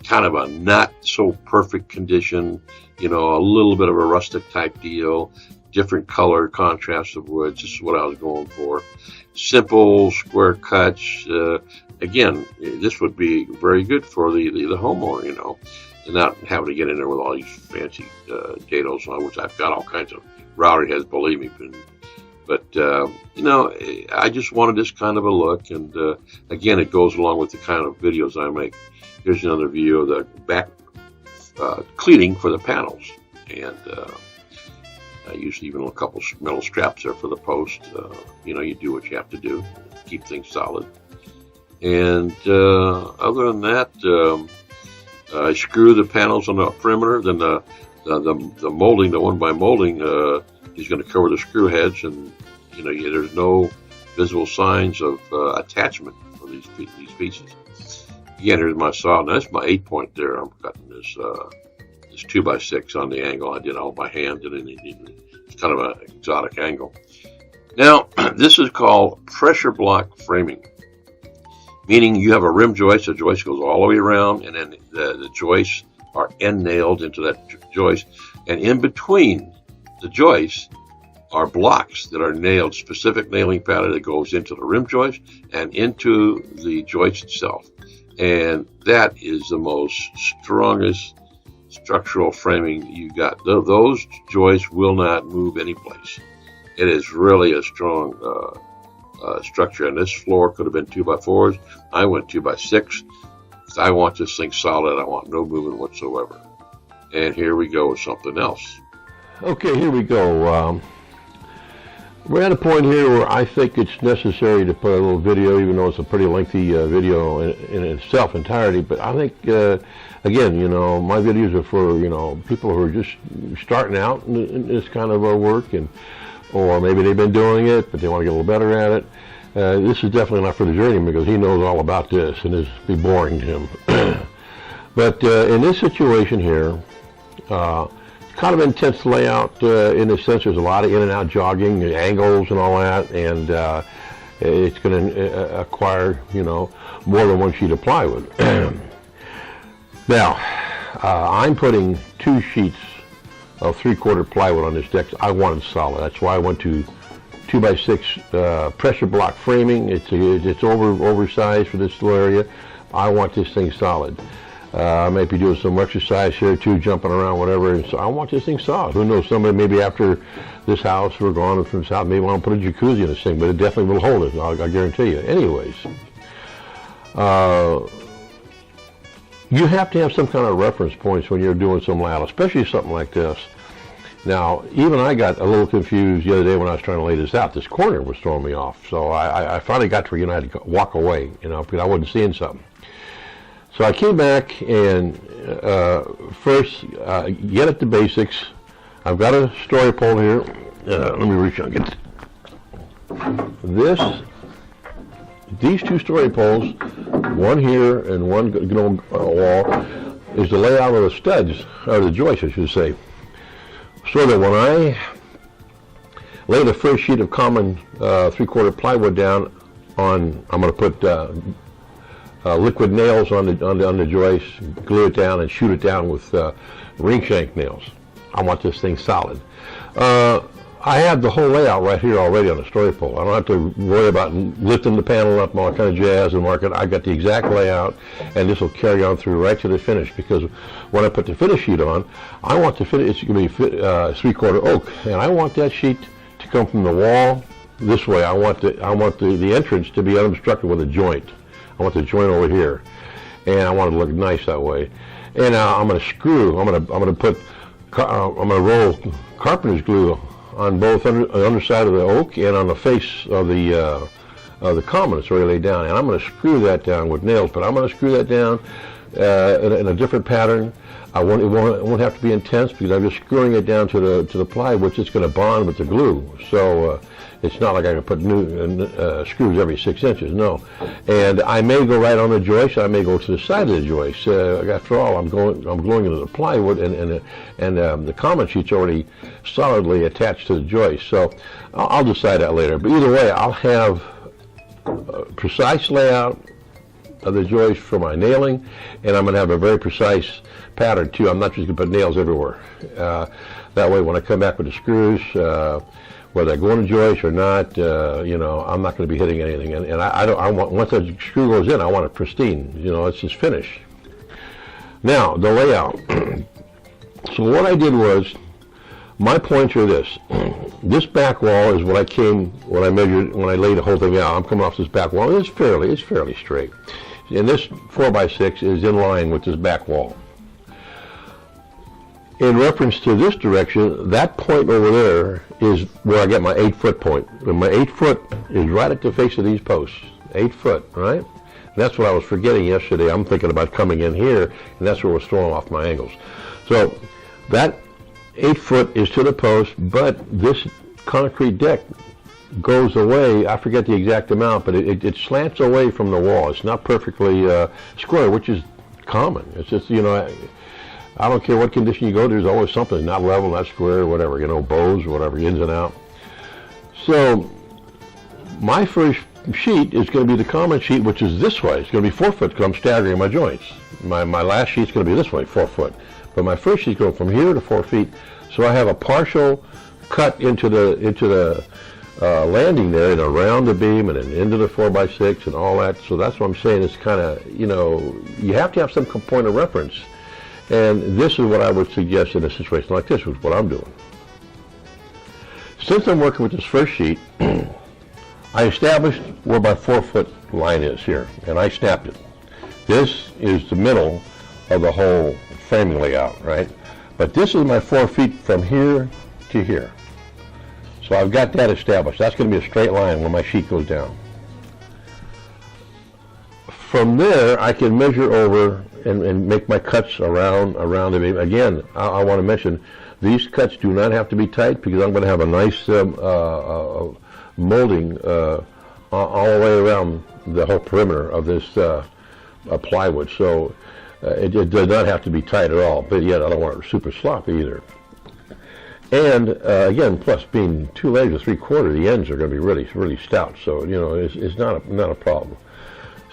kind of a not so perfect condition, a little bit of a rustic type deal, different color contrast of woods. This is what I was going for. Simple square cuts. Again, this would be very good for the homeowner, and not having to get in there with all these fancy dados, which I've got all kinds of router heads, believe me. But I just wanted this kind of a look, and again, it goes along with the kind of videos I make. Here's another view of the back cleating for the panels, and I used even a couple metal straps there for the post. You do what you have to do, keep things solid. And other than that, I screw the panels on the perimeter. Then the molding, the one by molding, is going to cover the screw heads, and there's no visible signs of attachment for these pieces. Again, here's my saw. Now that's my 8-point there. I'm cutting this 2x6 on the angle. I did all by hand, and it's kind of an exotic angle. Now this is called pressure block framing. Meaning you have a rim joist, the joist goes all the way around, and then the joists are end nailed into that joist. And in between the joists are blocks that are nailed, specific nailing pattern that goes into the rim joist and into the joist itself. And that is the most strongest structural framing you got. Those joists will not move any place. It is really a strong structure, and this floor could have been 2x4s. I went 2x6 'Cause I want this thing solid. I want no movement whatsoever. And here we go with something else. Okay, here we go. We're at a point here where I think it's necessary to put a little video, even though it's a pretty lengthy video in itself entirety. But I think, again, you know, my videos are for, you know, people who are just starting out in this kind of work, or maybe they've been doing it, but they want to get a little better at it. This is definitely not for the journeyman because he knows all about this, and this would be boring to him. But in this situation here, kind of intense layout in the sense there's a lot of in and out jogging, angles and all that, and it's going to acquire, you know, more than one sheet of plywood. Now, I'm putting 2 sheets of 3/4 plywood on this deck. I want it solid. That's why I went to 2x6 pressure block framing. It's oversized for this little area. I want this thing solid. I may be doing some exercise here too, jumping around, whatever. And so I want this thing solid. Who knows? Somebody maybe after this house, we're gone from this house, maybe want to put a jacuzzi in this thing, but it definitely will hold it. I guarantee you. Anyways, you have to have some kind of reference points when you're doing some layout, especially something like this. Now, even I got a little confused the other day when I was trying to lay this out. This corner was throwing me off, so I finally got to where, you know, I had to walk away, you know, because I wasn't seeing something. So I came back and first get at the basics. I've got a story pole here. Let me reach out and get these 2 story poles, one here and one wall, is the layout of the studs, or the joists, I should say. So that when I lay the first sheet of common 3/4 plywood down on, I'm going to put liquid nails on the joist, glue it down, and shoot it down with ring shank nails. I want this thing solid. I have the whole layout right here already on the story pole. I don't have to worry about lifting the panel up and all that kind of jazz and mark it. I got the exact layout, and this will carry on through right to the finish, because when I put the finish sheet on, I want the finish, it's going to be 3/4 oak, and I want that sheet to come from the wall this way. I want the entrance to be unobstructed with a joint. I want the joint over here, and I want it to look nice that way. And I'm going to screw. I'm going to roll carpenter's glue on both the underside of the oak and on the face of the common that's already laid down. And I'm going to screw that down with nails, but I'm going to screw that down in a different pattern. It won't have to be intense because I'm just screwing it down to the plywood, which is going to bond with the glue. So it's not like I can put new screws every 6 inches. No. And I may go right on the joist. I may go to the side of the joist. After all, I'm gluing into the plywood, and the common sheet's already solidly attached to the joist. So I'll decide that later. But either way, I'll have a precise layout of the joist for my nailing, and I'm going to have a very precise pattern too. I'm not just going to put nails everywhere. That way, when I come back with the screws, whether I go in the joist or not, you know, I'm not going to be hitting anything. And I want, once that screw goes in, I want it pristine. You know, it's just finished. Now, the layout. So what I did was, my points are this. This back wall is what when I measured, when I laid the whole thing out. I'm coming off this back wall. It's fairly straight. And this 4x6 is in line with this back wall. In reference to this direction, that point over there is where I get my 8-foot point. And my 8-foot is right at the face of these posts. 8 foot, right? And that's what I was forgetting yesterday. I'm thinking about coming in here, and that's where was throwing off my angles. So that 8 foot is to the post, but this concrete deck goes away. I forget the exact amount, but it slants away from the wall. It's not perfectly square, which is common. It's just, you know, I don't care what condition you go, there's always something not level, not square, whatever, you know, bows, whatever, ins and out. So my first sheet is going to be the common sheet, which is this way. It's going to be 4 foot because I'm staggering my joints. My last sheet's going to be this way, 4 foot. But my first sheet's going from here to 4 feet. So I have a partial cut into the landing there and around the beam and then into the 4x6 and all that. So that's what I'm saying. It's kind of, you know, you have to have some point of reference. And this is what I would suggest in a situation like this, which is what I'm doing. Since I'm working with this first sheet, I established where my 4 foot line is here, and I snapped it. This is the middle of the whole framing layout, right? But this is my 4 feet from here to here. So I've got that established. That's going to be a straight line when my sheet goes down. From there, I can measure over and make my cuts around the beam. Again, I want to mention, these cuts do not have to be tight because I'm going to have a nice molding all the way around the whole perimeter of this plywood. So it does not have to be tight at all, but yet I don't want it super sloppy either. And again, plus being 2 legs or 3/4, the ends are going to be really stout. So you know, it's not a problem.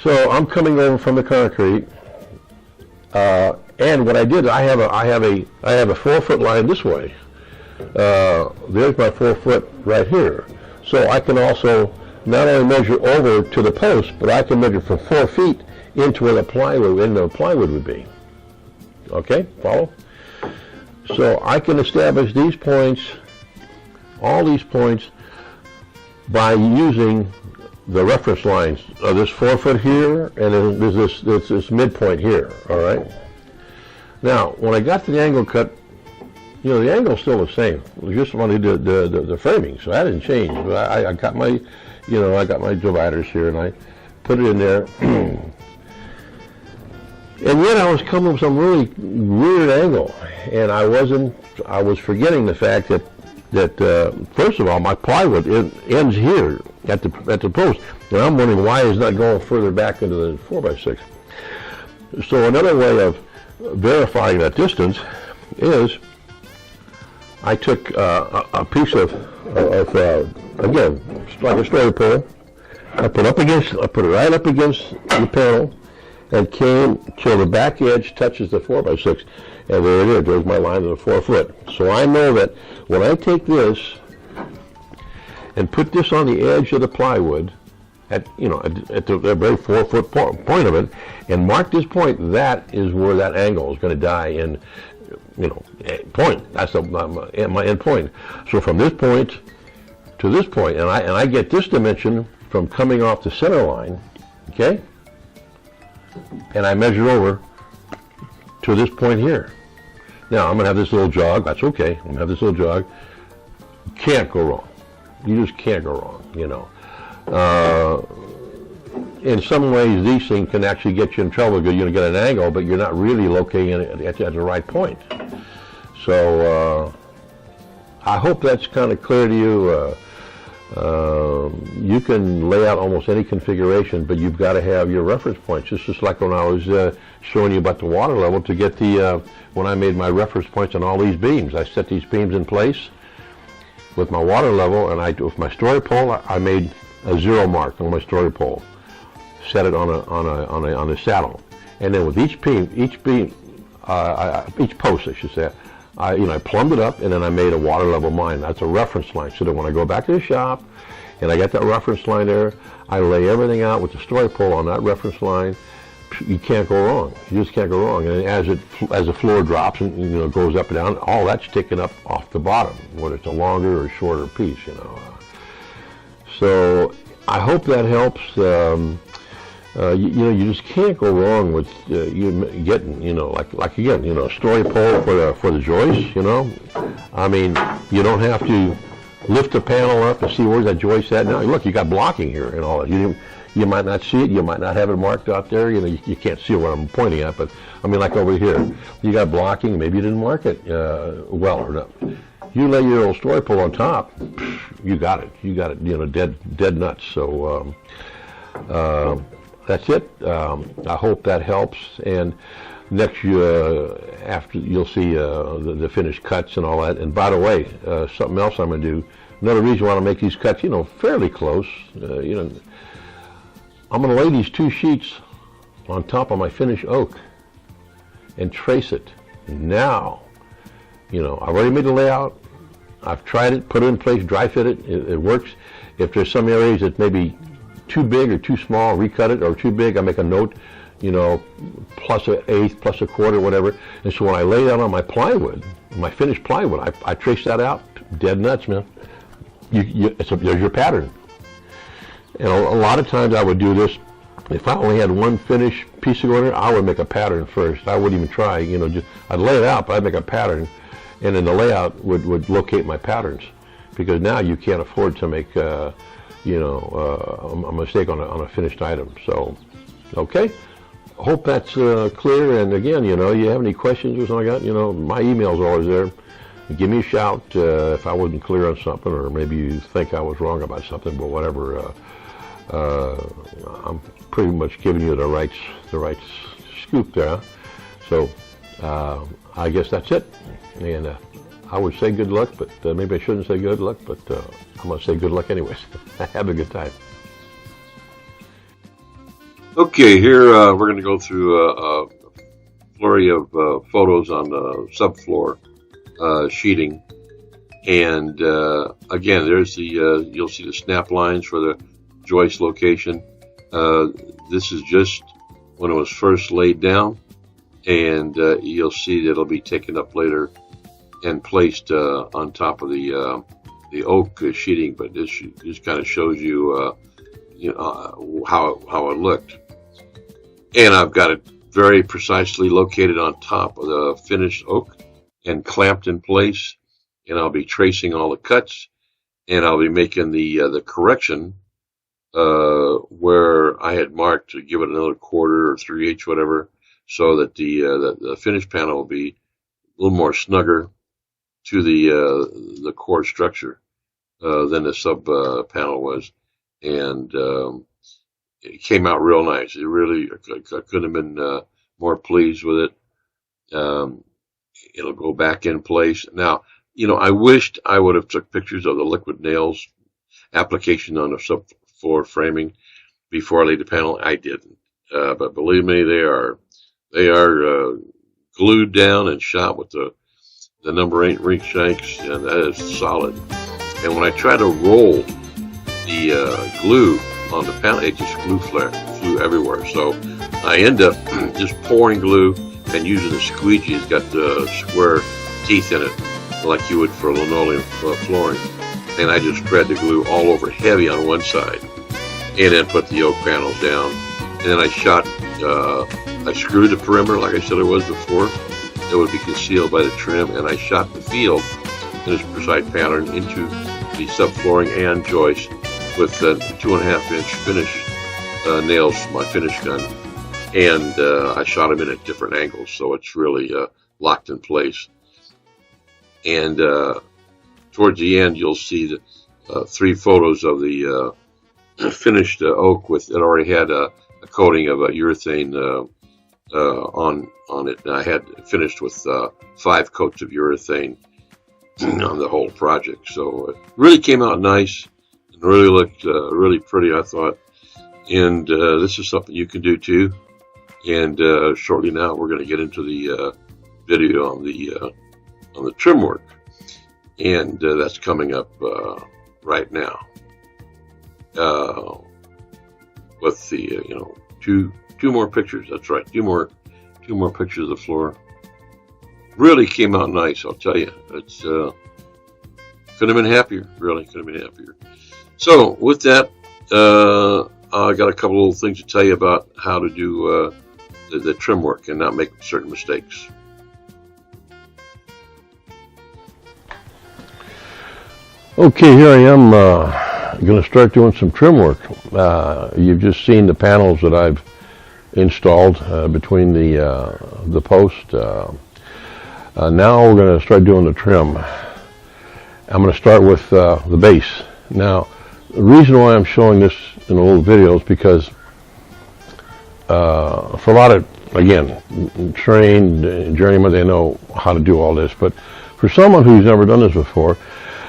So I'm coming over from the concrete, and what I did, I have a 4 foot line this way. There's my 4 foot right here. So I can also not only measure over to the post, but I can measure from 4 feet into where the plywood would be. Okay, follow? So I can establish these points, all these points, by using the reference lines of this 4 foot here, and then there's this midpoint here, all right? Now, when I got to the angle cut, you know, the angle's still the same. We just wanted the framing, so that didn't change. But I got my, you know, I got my dividers here, and I put it in there. And yet I was coming with some really weird angle, and I was forgetting the fact that first of all, my plywood ends here at the post, and I'm wondering why it's not going further back into the 4x6. So another way of verifying that distance is I took a piece of again, like a story pole. I put it right up against the panel, and came till the back edge touches the 4x6, and there it is. There's my line of the 4 foot. So I know that when I take this and put this on the edge of the plywood, at the very 4 foot point of it, and mark this point, that is where that angle is going to die in, you know, point. That's my end point. So from this point to this point, and I get this dimension from coming off the center line, okay? And I measure over to this point here. Now I'm going to have this little jog. That's okay. I'm going to have this little jog. Can't go wrong. You just can't go wrong, you know. In some ways, these things can actually get you in trouble because you're going to get an angle, but you're not really locating it at the right point. So I hope that's kind of clear to you. You can lay out almost any configuration, but you've got to have your reference points. It's just like when I was showing you about the water level to get the, when I made my reference points on all these beams. I set these beams in place with my water level, and with my story pole, I made a 0 mark on my story pole. Set it on a saddle, and then with each post, I should say, I plumbed it up, and then I made a water level line. That's a reference line. So that when I go back to the shop, and I got that reference line there, I lay everything out with the story pole on that reference line. You can't go wrong. You just can't go wrong. And as the floor drops and goes up and down, all that's taken up off the bottom, whether it's a longer or shorter piece. So I hope that helps. You just can't go wrong with you getting, like again, a story pole for the joist. I mean, you don't have to lift the panel up to see where that joist at. Now, look, you got blocking here and all that. You might not see it. You might not have it marked out there. You can't see what I'm pointing at, but I mean, like over here, you got blocking. Maybe you didn't mark it well or not. You lay your old story pole on top, you got it. You got it. Dead nuts. So. That's it. I hope that helps. And next, after you'll see the finished cuts and all that. And by the way, something else I'm going to do. Another reason why I want to make these cuts, fairly close. I'm going to lay these 2 sheets on top of my finished oak and trace it. Now, I've already made the layout. I've tried it, put it in place, dry fit it. It works. If there's some areas that maybe too big or too small, recut it, or too big, I make a note, plus an eighth, plus a quarter, whatever. And so when I lay that on my plywood, my finished plywood, I trace that out. Dead nuts, man. There's your pattern. And a lot of times I would do this if I only had one finished piece of order, I would make a pattern first. I wouldn't even try, I'd lay it out, but I'd make a pattern, and then the layout would locate my patterns, because now you can't afford to make, a mistake on a finished item. So, okay. Hope that's clear. And again, you have any questions or something like that, my email's always there. Give me a shout if I wasn't clear on something, or maybe you think I was wrong about something, but whatever. I'm pretty much giving you the right scoop there. So I guess that's it. And I would say good luck, but maybe I shouldn't say good luck, but I'm going to say good luck anyways. Have a good time. Okay, here we're going to go through a flurry of photos on the subfloor sheeting. And again, there's you'll see the snap lines for the joist location. This is just when it was first laid down, and you'll see that it'll be taken up later and placed on top of the oak sheeting. But this just kind of shows you, how it looked. And I've got it very precisely located on top of the finished oak and clamped in place. And I'll be tracing all the cuts, and I'll be making the correction where I had marked to give it another quarter or 3/8, whatever, so that the finished panel will be a little more snugger to the core structure than the sub panel was, and it came out real nice. It really, I couldn't have been more pleased with it. It'll go back in place now. I wished I would have took pictures of the liquid nails application on the subfloor framing before I laid the panel. I didn't, but believe me, they are glued down and shot with the number 8 ring shanks, and that is solid. And when I try to roll the glue on the panel, it just flew everywhere. So I end up just pouring glue and using the squeegee. It's got the square teeth in it, like you would for linoleum flooring. And I just spread the glue all over heavy on one side, and then put the oak panels down. And then I screwed the perimeter, like I said it was before. It would be concealed by the trim, and I shot the field in this precise pattern into the subflooring and joist with 2.5-inch finish nails, my finish gun. And I shot them in at different angles, so it's really locked in place. And towards the end, you'll see the 3 photos of the finished oak with it already had a coating of urethane on it. And I had finished with 5 coats of urethane on the whole project. So it really came out nice and really looked really pretty, I thought. And this is something you can do too. And shortly now, we're going to get into the video on the trim work, and that's coming up right now with the two more pictures. That's right, two more pictures of the floor. Really came out nice, I'll tell you. It's couldn't have been happier. Really couldn't have been happier. So with that, I got a couple of things to tell you about how to do the trim work and not make certain mistakes. Okay, here I am going to start doing some trim work. You've just seen the panels that I've installed between the posts. Now we're going to start doing the trim. I'm going to start with the base. Now, the reason why I'm showing this in a little video is because for a lot of, again, trained journeymen, they know how to do all this, but for someone who's never done this before,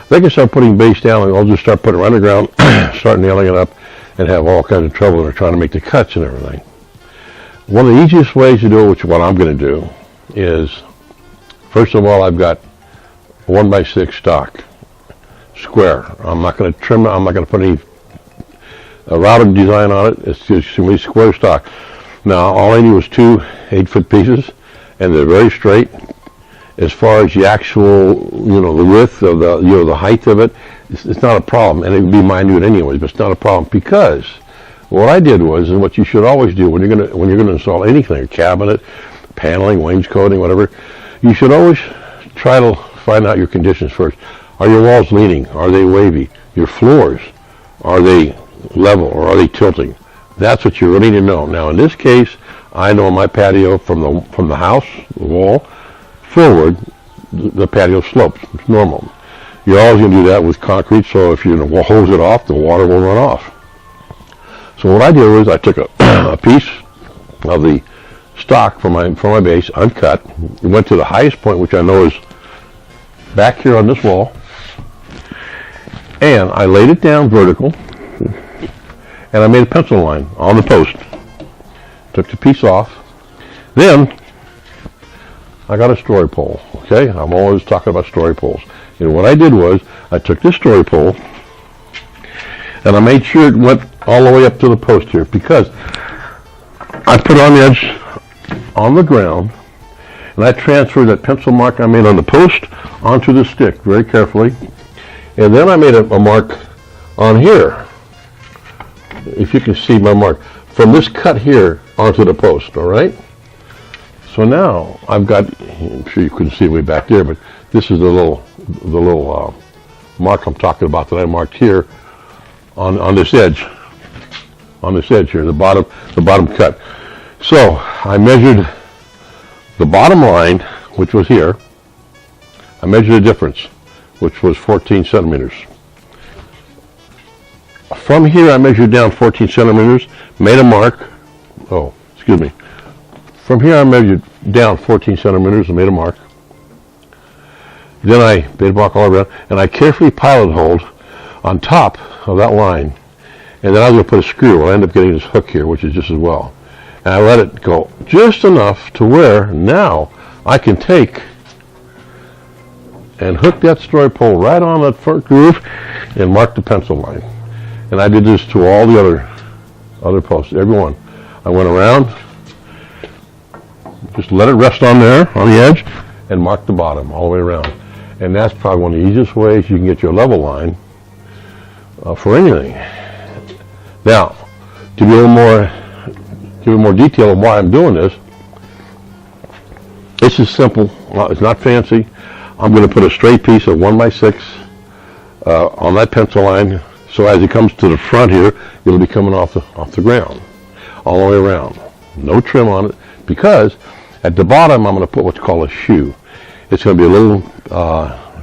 they can start putting base down and they'll just start putting it right on the ground, start nailing it up, and have all kinds of trouble when they're trying to make the cuts and everything. One of the easiest ways to do it, which is what I'm going to do, is, first of all, I've got a 1x6 stock, square. I'm not going to trim it, I'm not going to put any routed design on it. It's just going to be square stock. Now, all I need was 2 8-foot pieces, and they're very straight. As far as the actual, the width of the height of it, it's not a problem, and it would be minute anyways, but it's not a problem because What I did was, and what you should always do when you're gonna install anything, a cabinet, paneling, wainscoting, whatever, you should always try to find out your conditions first. Are your walls leaning? Are they wavy? Your floors, are they level or are they tilting? That's what you really need to know. Now in this case, I know my patio from the house, the wall, forward, the patio slopes. It's normal. You're always going to do that with concrete, so if you hose it off, the water will run off. So what I did was I took a piece of the stock from my base, uncut, went to the highest point, which I know is back here on this wall, and I laid it down vertical, and I made a pencil line on the post. Took the piece off. Then I got a story pole. Okay, I'm always talking about story poles. And what I did was I took this story pole and I made sure it went all the way up to the post here, because I put on the edge on the ground and I transferred that pencil mark I made on the post onto the stick very carefully. And then I made a mark on here, if you can see my mark, from this cut here onto the post, all right? So now I've got, I'm sure you couldn't see it way back there, but this is the little mark I'm talking about that I marked here on this edge here, the bottom cut. So I measured the bottom line, which was here. I measured the difference, which was 14 centimeters. From here I measured down 14 centimeters, made a mark. Oh, excuse me. From here I measured down 14 centimeters and made a mark. Then I made a mark all around, and I carefully pilot holed on top of that line. And then I was going to put a screw. I'll end up getting this hook here, which is just as well. And I let it go just enough to where now I can take and hook that story pole right on that front groove and mark the pencil line. And I did this to all the other posts, every one. I went around, just let it rest on there, on the edge, and mark the bottom all the way around. And that's probably one of the easiest ways you can get your level line for anything. Now, to give you more detail of why I'm doing this, this is simple. It's not fancy. I'm going to put a straight piece of 1x6 on that pencil line, so as it comes to the front here, it'll be coming off the ground, all the way around. No trim on it, because at the bottom I'm going to put what's called a shoe. It's going to be a little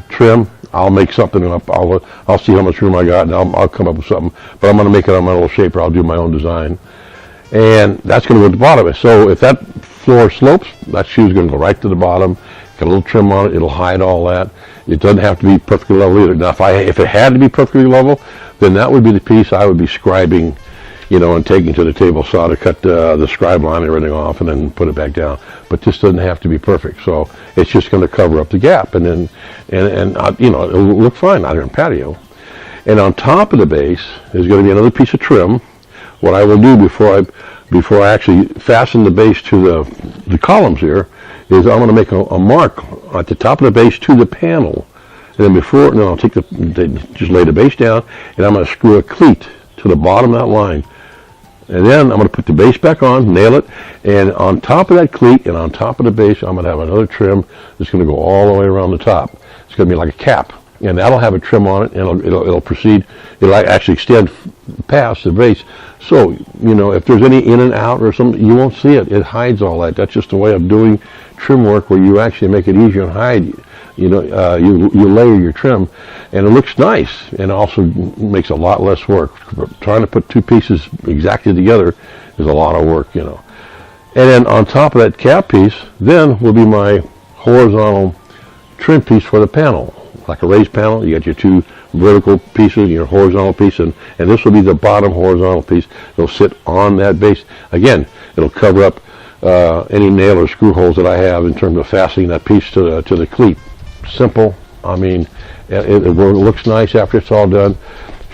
trim. I'll make something, and I'll see how much room I got, and I'll come up with something. But I'm going to make it on my little shaper. I'll do my own design, and that's going to go at the bottom. So if that floor slopes, that shoe is going to go right to the bottom. Got a little trim on it. It'll hide all that. It doesn't have to be perfectly level either. Now, if it had to be perfectly level, then that would be the piece I would be scribing, and taking to the table saw to cut the scribe line and everything off, and then put it back down. But this doesn't have to be perfect, so it's just going to cover up the gap, and then it'll look fine out here in patio. And on top of the base is going to be another piece of trim. What I will do before I actually fasten the base to the columns here is I'm going to make a mark at the top of the base to the panel, and then I'll take just lay the base down, and I'm going to screw a cleat to the bottom of that line. And then I'm going to put the base back on, nail it, and on top of that cleat and on top of the base, I'm going to have another trim that's going to go all the way around the top. It's going to be like a cap, and that'll have a trim on it, and it'll proceed. It'll actually extend past the base. So, if there's any in and out or something, you won't see it. It hides all that. That's just a way of doing trim work where you actually make it easier and hide. You layer your trim, and it looks nice, and also makes a lot less work. Trying to put two pieces exactly together is a lot of work, And then on top of that cap piece, then will be my horizontal trim piece for the panel, like a raised panel. You got your two vertical pieces, your horizontal piece, and this will be the bottom horizontal piece. It'll sit on that base. Again, it'll cover up any nail or screw holes that I have in terms of fastening that piece to the cleat. Simple. I mean, it looks nice after it's all done.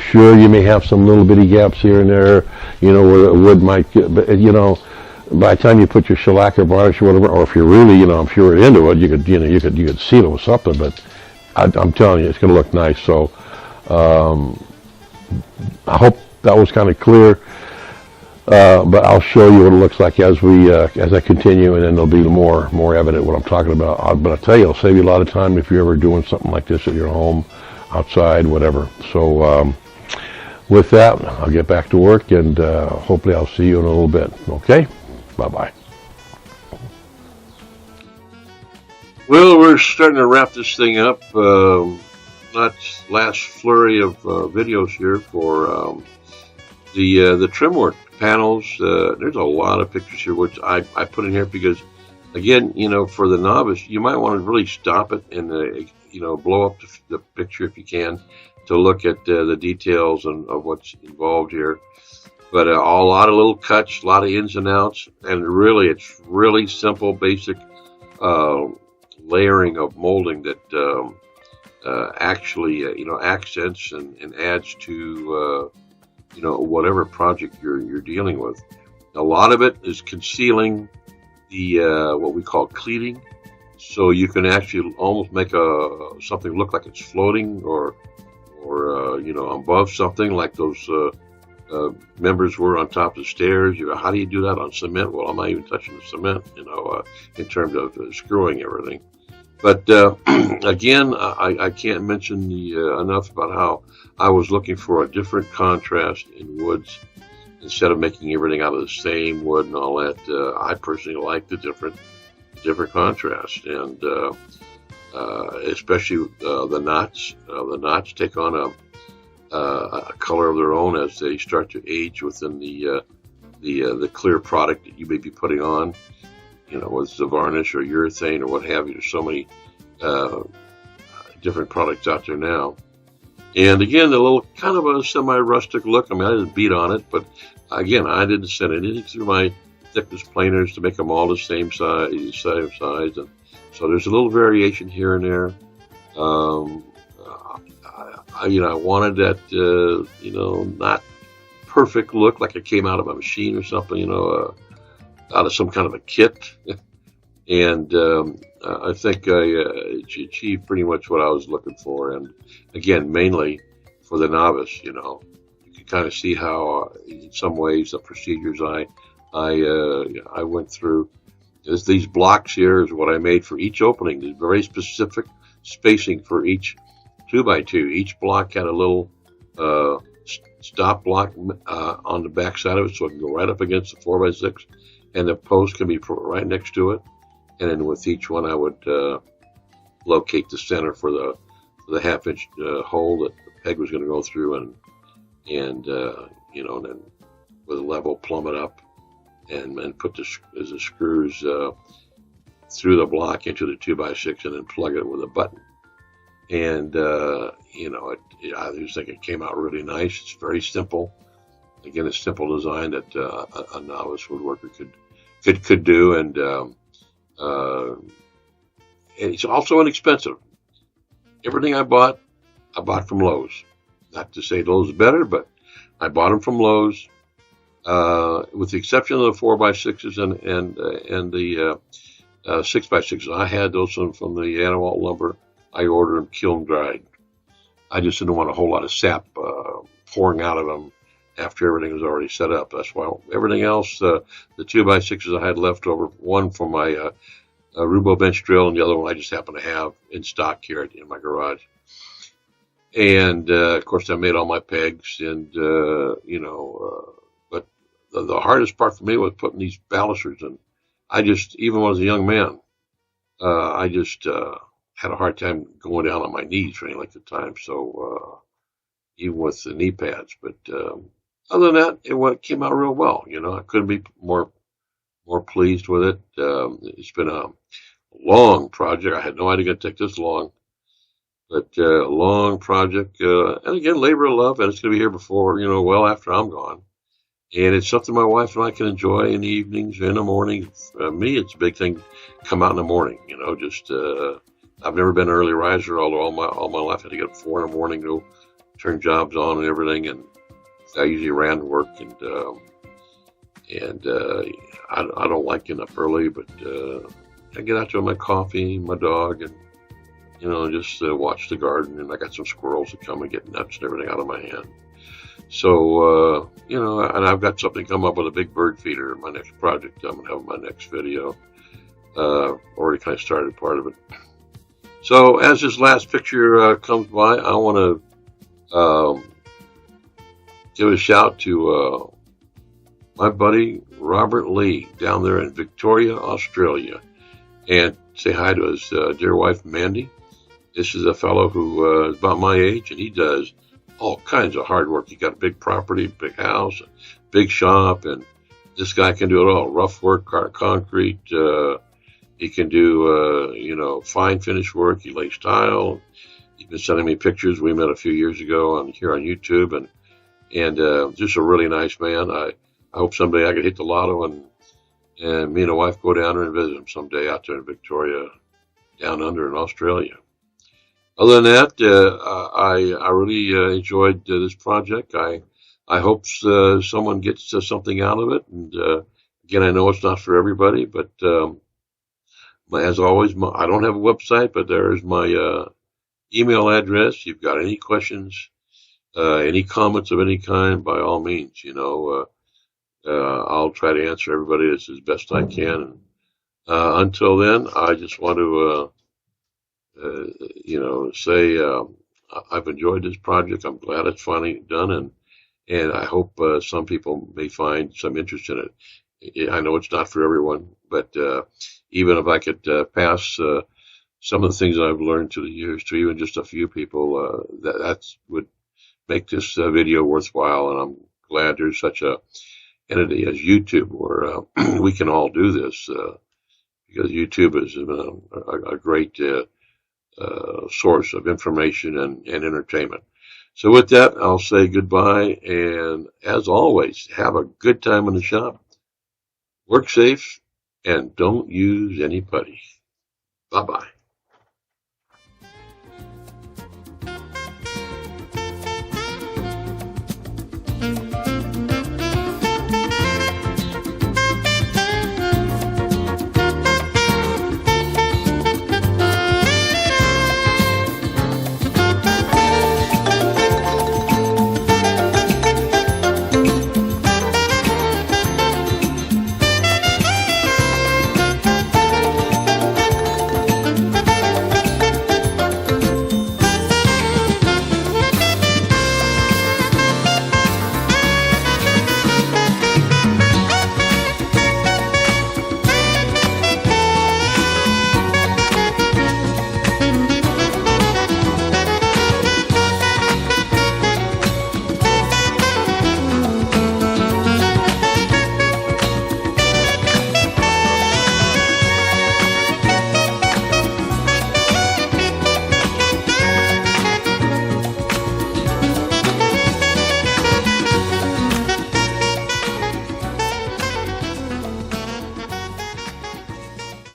Sure, you may have some little bitty gaps here and there, where the wood might get, but by the time you put your shellac or varnish or whatever, or if you're really, if you're into it, you could seal it with something. But I'm telling you, it's going to look nice. So I hope that was kind of clear. but I'll show you what it looks like as I continue, and then there'll be more evident what I'm talking about. But I tell you, it'll save you a lot of time if you're ever doing something like this at your home, outside, whatever. So with that, I'll get back to work, and hopefully I'll see you in a little bit. Okay? Bye-bye. Well, we're starting to wrap this thing up. Not last flurry of videos here for the trim work panels. There's a lot of pictures here, which I put in here because, again, for the novice, you might want to really stop it and blow up the picture if you can to look at the details of what's involved here. But a lot of little cuts, a lot of ins and outs, and really, it's really simple, basic layering of molding that actually accents and adds to whatever project you're dealing with. A lot of it is concealing the what we call cleating, so you can actually almost make something look like it's floating or above something, like those members were on top of the stairs. How do you do that on cement? Well, I'm not even touching the cement, in terms of screwing everything. But again, I can't mention enough about how I was looking for a different contrast in woods instead of making everything out of the same wood and all that. I personally like the different contrast, and especially the knots. The knots take on a color of their own as they start to age within the clear product that you may be putting on. Whether it's a varnish or urethane or what have you. There's so many different products out there now. And again, the little kind of a semi-rustic look. I mean, I didn't beat on it, but again, I didn't send anything through my thickness planers to make them all the same size. And so there's a little variation here and there. I wanted that, not perfect look like it came out of a machine or something, out of some kind of a kit. And I think I achieved pretty much what I was looking for. And again, mainly for the novice, you can kind of see how, in some ways, the procedures I went through. These blocks here is what I made for each opening. There's very specific spacing for each 2x2. Each block had a little stop block on the back side of it, so it can go right up against the 4x6. And the post can be put right next to it. And then with each one, I would locate the center for the half-inch hole that the peg was going to go through, and then with a level plumb it up, and put the screws through the block into the 2x6, and then plug it with a button. And I just think it came out really nice. It's very simple. Again, a simple design that a novice woodworker could do, and it's also inexpensive. Everything I bought from Lowe's. Not to say Lowe's is better, but I bought them from Lowe's, with the exception of the 4x6s and the 6x6s. I had those from the Anawalt Lumber. I ordered them kiln dried. I just didn't want a whole lot of sap pouring out of them after everything was already set up. That's why everything else, the 2x6s I had left over, one from my Rubo bench drill, and the other one I just happen to have in stock here in my garage. And of course, I made all my pegs, and but the hardest part for me was putting these balusters in. Even when I was a young man, I just had a hard time going down on my knees for any length of time. So even with the knee pads, but other than that, it came out real well. I couldn't be more pleased with it. It's been a long project. I had no idea it would take this long, but a long project. And again, labor of love, and it's going to be here before, well after I'm gone. And it's something my wife and I can enjoy in the evenings, in the morning. Me, it's a big thing. Come out in the morning, I've never been an early riser, although all my life I had to get up 4 in the morning to go turn jobs on and everything. And I usually ran to work, and I don't like getting up early, but I get out there with my coffee, my dog, and just watch the garden. And I got some squirrels that come and get nuts and everything out of my hand. So, and I've got something come up with a big bird feeder in my next project. I'm going to have in my next video. Already kind of started part of it. So as this last picture comes by, I want to give a shout to my buddy Robert Lee down there in Victoria, Australia, and say hi to his dear wife Mandy. This is a fellow who is about my age, and he does all kinds of hard work. He got a big property, big house, big shop, and this guy can do it all: rough work, concrete. He can do fine finish work. He lays tile. He's been sending me pictures. We met a few years ago here on YouTube, and just a really nice man. I hope someday I could hit the lotto and me and the wife go down there and visit him someday out there in Victoria, down under in Australia. Other than that, I really enjoyed this project. I hope someone gets something out of it. And again, I know it's not for everybody, but as always, I don't have a website, but there is my email address. You've got any questions, any comments of any kind, by all means, I'll try to answer everybody as best I can. Until then, I just want to say I've enjoyed this project. I'm glad it's finally done, and I hope some people may find some interest in it. I know it's not for everyone, but even if I could pass some of the things I've learned through the years to even just a few people, that would make this video worthwhile. And I'm glad there's such a entity as YouTube where we can all do this, because YouTube is a great source of information and entertainment. So with that, I'll say goodbye, and as always, have a good time in the shop. Work safe, and don't use any putty. Bye-bye.